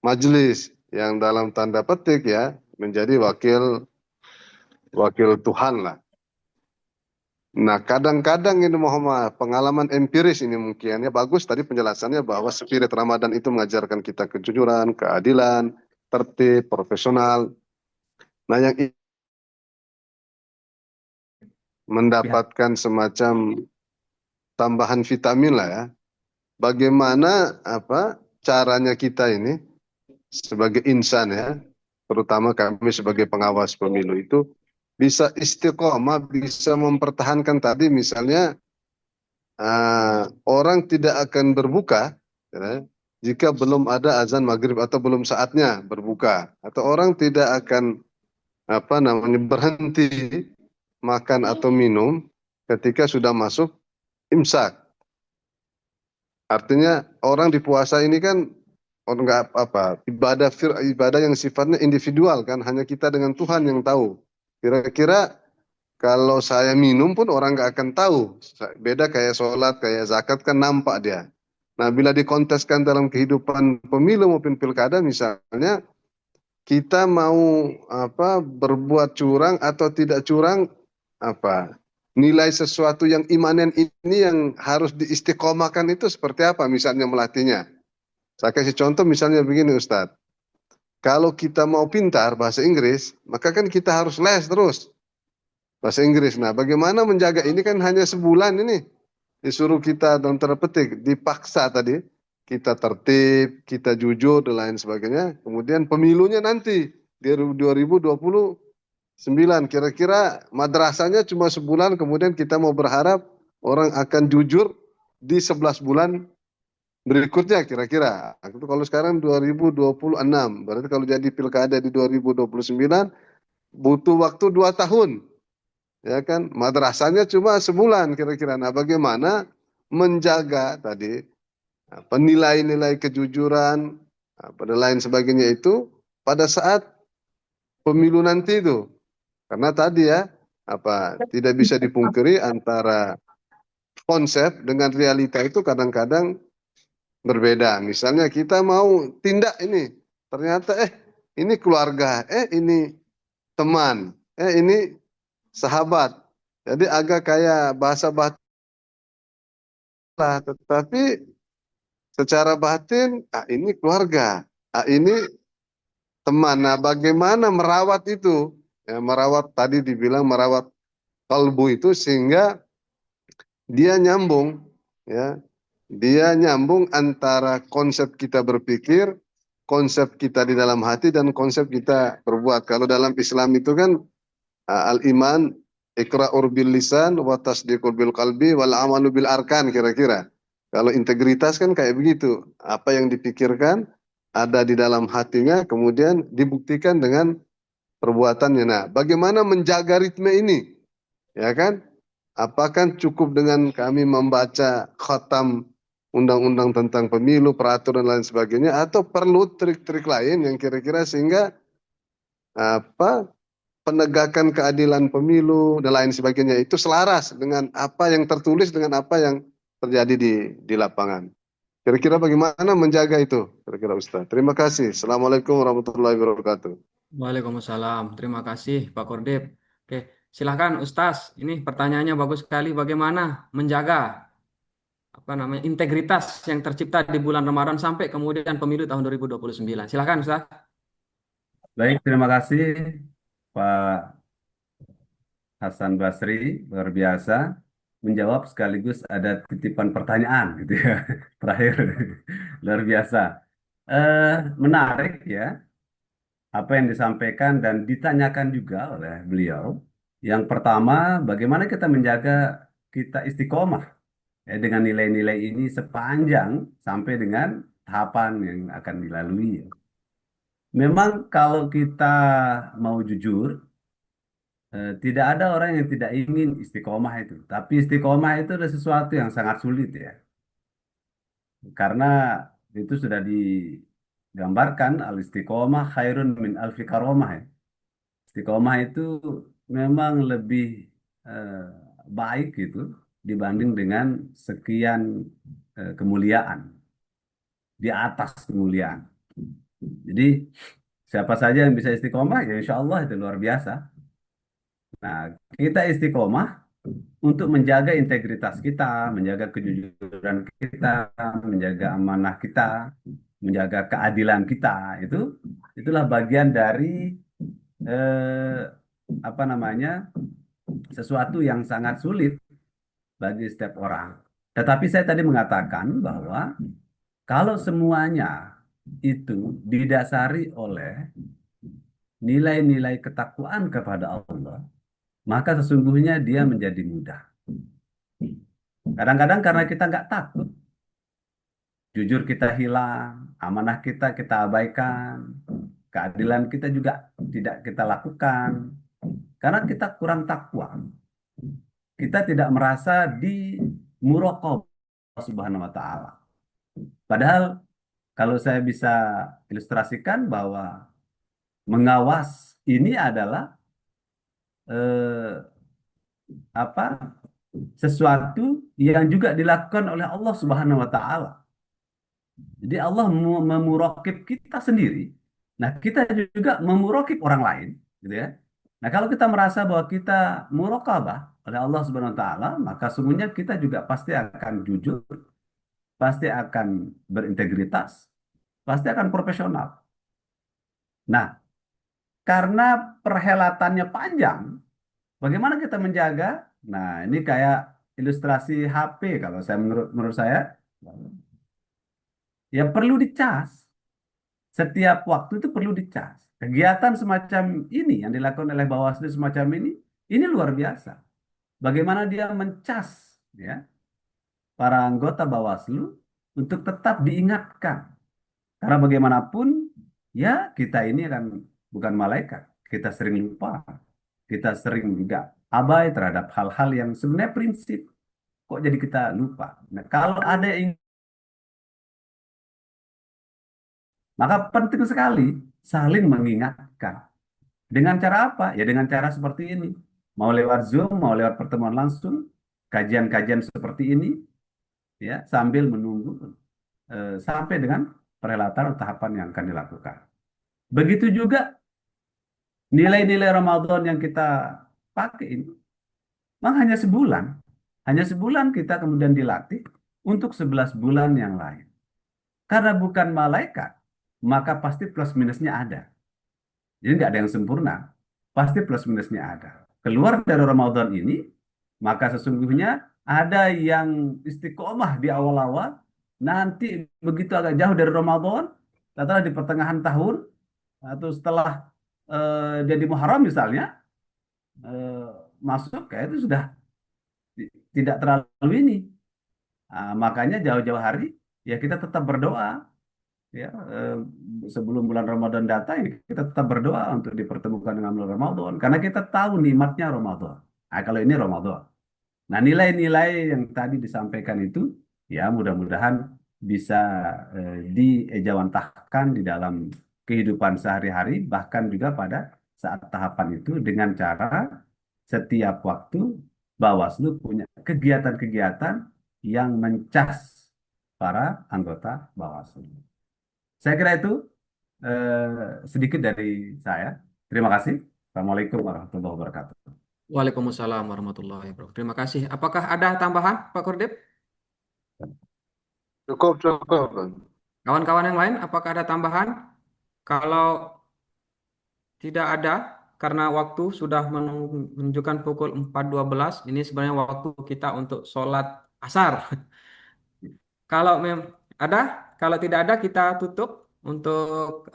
majelis yang dalam tanda petik ya menjadi wakil Tuhan lah. Nah, kadang-kadang ini Muhammad pengalaman empiris ini mungkin ya bagus tadi penjelasannya bahwa spirit Ramadan itu mengajarkan kita kejujuran, keadilan, tertib, profesional. Nah, yang mendapatkan semacam tambahan vitamin lah ya. Bagaimana caranya kita ini sebagai insan ya, terutama kami sebagai pengawas pemilu itu bisa istiqomah, bisa mempertahankan tadi misalnya orang tidak akan berbuka ya, jika belum ada azan maghrib atau belum saatnya berbuka, atau orang tidak akan berhenti makan atau minum ketika sudah masuk imsak. Artinya orang di puasa ini kan nggak ibadah yang sifatnya individual kan, hanya kita dengan Tuhan yang tahu. Kira-kira kalau saya minum pun orang nggak akan tahu. Beda kayak sholat, kayak zakat kan nampak dia. Nah, bila dikonteskan dalam kehidupan pemilu maupun pilkada misalnya, kita mau berbuat curang atau tidak curang, nilai sesuatu yang imanen ini yang harus diistiqomahkan itu seperti apa misalnya melatihnya. Saya kasih contoh misalnya begini Ustadz. Kalau kita mau pintar bahasa Inggris, maka kan kita harus les terus bahasa Inggris. Nah, bagaimana menjaga ini kan hanya sebulan ini. Disuruh kita dalam tanda petik, dipaksa tadi. Kita tertib, kita jujur dan lain sebagainya. Kemudian pemilunya nanti di 2029. Kira-kira madrasahnya cuma sebulan, kemudian kita mau berharap orang akan jujur di 11 bulan berikutnya kira-kira. Itu kalau sekarang 2026. Berarti kalau jadi pilkada di 2029 butuh waktu 2 tahun. Ya kan? Madrasahnya cuma sebulan kira-kira. Nah, bagaimana menjaga tadi penilai-nilai kejujuran dan lain sebagainya itu pada saat pemilu nanti itu. Karena tadi ya tidak bisa dipungkiri antara konsep dengan realita itu kadang-kadang berbeda. Misalnya kita mau tindak ini, ternyata ini keluarga, ini teman, ini sahabat. Jadi agak kayak bahasa batin lah, tetapi secara batin ini keluarga, ini teman. Nah, bagaimana merawat itu? Ya, merawat tadi dibilang merawat kalbu itu sehingga dia nyambung ya. Dia nyambung antara konsep kita berpikir, konsep kita di dalam hati, dan konsep kita berbuat. Kalau dalam Islam itu kan al-iman, iqra'ur bil lisan, wa tasdiqul bil qalbi, wal amalu bil arkan kira-kira. Kalau integritas kan kayak begitu. Apa yang dipikirkan ada di dalam hatinya, kemudian dibuktikan dengan perbuatannya. Nah, bagaimana menjaga ritme ini? Ya kan? Apakah cukup dengan kami membaca khatam undang-undang tentang pemilu, peraturan dan lain sebagainya, atau perlu trik-trik lain yang kira-kira sehingga penegakan keadilan pemilu dan lain sebagainya itu selaras dengan apa yang tertulis dengan apa yang terjadi di lapangan. Kira-kira bagaimana menjaga itu? Kira-kira Ustaz. Terima kasih. Assalamualaikum warahmatullahi wabarakatuh. Waalaikumsalam. Terima kasih Pak Kordib. Oke, silahkan Ustaz. Ini pertanyaannya bagus sekali. Bagaimana menjaga integritas yang tercipta di bulan Ramadan sampai kemudian pemilu tahun 2029. Silahkan Ustaz. Baik, terima kasih Pak Hasan Basri, luar biasa menjawab sekaligus ada titipan pertanyaan gitu ya terakhir luar biasa. Menarik ya apa yang disampaikan dan ditanyakan juga oleh beliau. Yang pertama, bagaimana kita menjaga kita istiqomah ya, dengan nilai-nilai ini sepanjang sampai dengan tahapan yang akan dilalui. Memang kalau kita mau jujur, tidak ada orang yang tidak ingin istiqomah itu. Tapi istiqomah itu adalah sesuatu yang sangat sulit ya. Karena itu sudah digambarkan al-istiqomah khairun min alfi karomah ya. Istiqomah itu memang lebih eh, baik gitu dibanding dengan sekian kemuliaan di atas kemuliaan. Jadi siapa saja yang bisa istiqomah ya insya Allah itu luar biasa. Nah, kita istiqomah untuk menjaga integritas kita, menjaga kejujuran kita, menjaga amanah kita, menjaga keadilan kita. Itulah bagian dari eh, apa namanya sesuatu yang sangat sulit bagi setiap orang. Tetapi saya tadi mengatakan bahwa kalau semuanya itu didasari oleh nilai-nilai ketakwaan kepada Allah, maka sesungguhnya dia menjadi mudah. Kadang-kadang karena kita nggak takut, jujur kita hilang, amanah kita abaikan, keadilan kita juga tidak kita lakukan, karena kita kurang takwa. Kita tidak merasa di muraqabah Subhanahu wa taala. Padahal kalau saya bisa ilustrasikan bahwa mengawas ini adalah eh, apa sesuatu yang juga dilakukan oleh Allah Subhanahu wa taala. Jadi Allah memuraqib kita sendiri. Nah, kita juga memuraqib orang lain, gitu ya. Nah, kalau kita merasa bahwa kita muraqabah oleh Allah Subhanahu wa taala, maka sungguhnya kita juga pasti akan jujur, pasti akan berintegritas, pasti akan profesional. Nah, karena perhelatannya panjang, bagaimana kita menjaga? Nah, ini kayak ilustrasi HP kalau saya menurut saya ya perlu dicas. Setiap waktu itu perlu dicas. Kegiatan semacam ini yang dilakukan oleh Bawaslu semacam ini luar biasa. Bagaimana dia mencas ya para anggota Bawaslu untuk tetap diingatkan. Karena bagaimanapun ya kita ini kan bukan malaikat. Kita sering lupa. Kita sering juga abai terhadap hal-hal yang sebenarnya prinsip. Kok jadi kita lupa? Nah, kalau ada yang maka penting sekali saling mengingatkan. Dengan cara apa? Ya dengan cara seperti ini. Mau lewat Zoom, mau lewat pertemuan langsung, kajian-kajian seperti ini, ya sambil menunggu sampai dengan perhelatan atau tahapan yang akan dilakukan. Begitu juga nilai-nilai Ramadan yang kita pakai ini, memang hanya sebulan kita kemudian dilatih untuk 11 bulan yang lain. Karena bukan malaikat, maka pasti plus minusnya ada. Jadi nggak ada yang sempurna, pasti plus minusnya ada. Keluar dari Ramadan ini, maka sesungguhnya ada yang istiqomah di awal-awal, nanti begitu agak jauh dari Ramadan, katakanlah di pertengahan tahun, atau setelah jadi Muharram misalnya, eh, masuk kayak itu sudah tidak terlalu ini. Nah, makanya jauh-jauh hari, ya kita tetap berdoa ya sebelum bulan Ramadan datang ya kita tetap berdoa untuk dipertemukan dengan bulan Ramadan karena kita tahu nikmatnya Ramadan. Nah, kalau ini Ramadan. Nah, nilai-nilai yang tadi disampaikan itu ya mudah-mudahan bisa diejawantahkan di dalam kehidupan sehari-hari bahkan juga pada saat tahapan itu dengan cara setiap waktu Bawaslu punya kegiatan-kegiatan yang mencas para anggota Bawaslu. Saya kira itu sedikit dari saya. Terima kasih. Assalamualaikum warahmatullahi wabarakatuh. Waalaikumsalam warahmatullahi wabarakatuh. Terima kasih. Apakah ada tambahan, Pak Kordip? Cukup, cukup. Kawan-kawan yang lain, apakah ada tambahan? Kalau tidak ada, karena waktu sudah menunjukkan pukul 4.12, ini sebenarnya waktu kita untuk sholat asar. Kalau ada, kalau tidak ada kita tutup untuk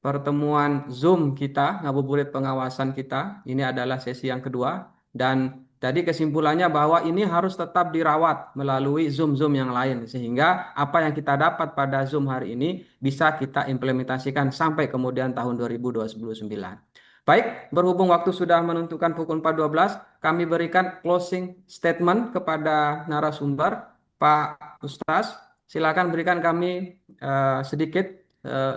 pertemuan Zoom kita, ngabuburit pengawasan kita. Ini adalah sesi yang kedua dan Jadi kesimpulannya bahwa ini harus tetap dirawat melalui Zoom-Zoom yang lain sehingga apa yang kita dapat pada Zoom hari ini bisa kita implementasikan sampai kemudian tahun 2029. Baik, berhubung waktu sudah menentukan pukul 4.12, kami berikan closing statement kepada narasumber, Pak Ustaz. Silakan berikan kami sedikit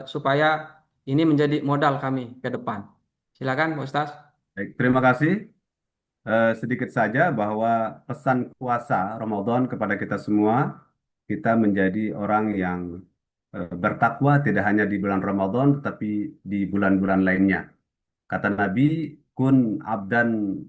supaya ini menjadi modal kami ke depan. Silakan, Pak Ustaz. Baik, terima kasih. Sedikit saja bahwa pesan puasa Ramadan kepada kita semua, kita menjadi orang yang bertakwa tidak hanya di bulan Ramadan, tetapi di bulan-bulan lainnya. Kata Nabi, kun abdan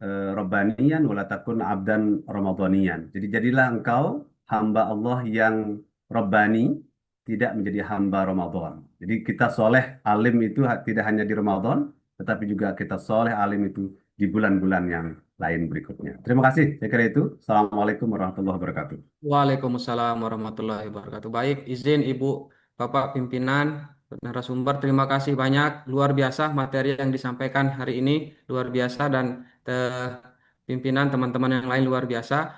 Rabbaniyan wala takun abdan Ramadhaniyan. Jadi jadilah engkau hamba Allah yang Rabbani, tidak menjadi hamba Ramadan. Jadi kita soleh alim itu tidak hanya di Ramadan, tetapi juga kita soleh alim itu di bulan-bulan yang lain berikutnya. Terima kasih. Saya kira itu. Assalamualaikum warahmatullahi wabarakatuh. Waalaikumsalam warahmatullahi wabarakatuh. Baik, izin Ibu, Bapak pimpinan, narasumber, terima kasih banyak. Luar biasa materi yang disampaikan hari ini, luar biasa dan pimpinan teman-teman yang lain luar biasa.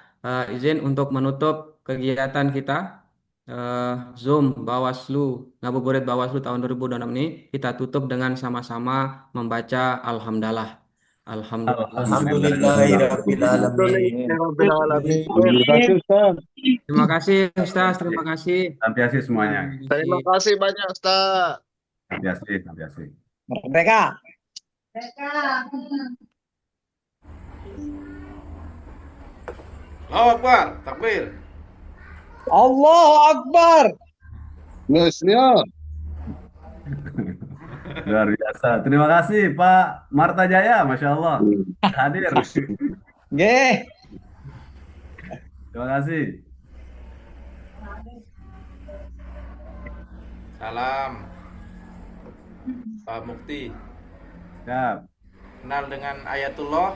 Izin untuk menutup kegiatan kita Zoom Bawaslu Ngabuburit Bawaslu tahun 2026 ini kita tutup dengan sama-sama membaca Alhamdulillah. Alhamdulillahirabbil alamin. Terima kasih Ustaz, terima kasih. Terima semuanya. Terima kasih banyak Ustaz. Terima kasih. Merdeka. Allahu Akbar, takbir. Allahu Akbar. Bismillah. Luar biasa. Terima kasih Pak Marta Jaya, Masya Allah. Hadir. Nggih. Terima kasih. Salam. Pak Mukti. Siap. Kenal dengan Ayatullah.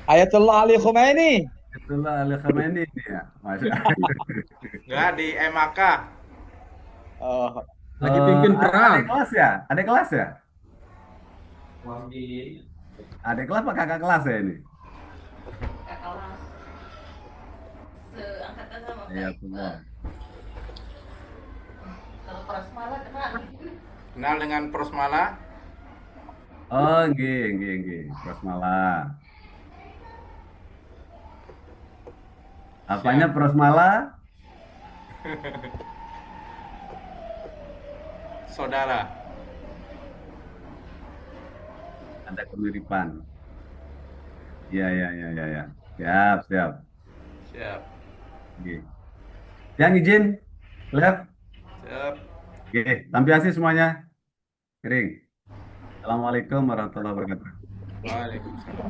Ayatullah Ali Khomeini. Ayatullah Ali Khomeini ya. Masya Allah. Enggak di MAK. Oh. Lagi pimpin perang. Ada kelas ya? Ada kelas ya? Ada kelas apa kakak kelas ya ini? Ayatullah. Kenal dengan Prosmala. Oh, nggih. Prosmala. Apanya Prosmala? Saudara. Ada kemiripan. Ya. Siap. Siap. Oke. Yang izin, left. Siap. Oke, tampiasi semuanya. Kering. Assalamualaikum warahmatullahi wabarakatuh. Waalaikumsalam.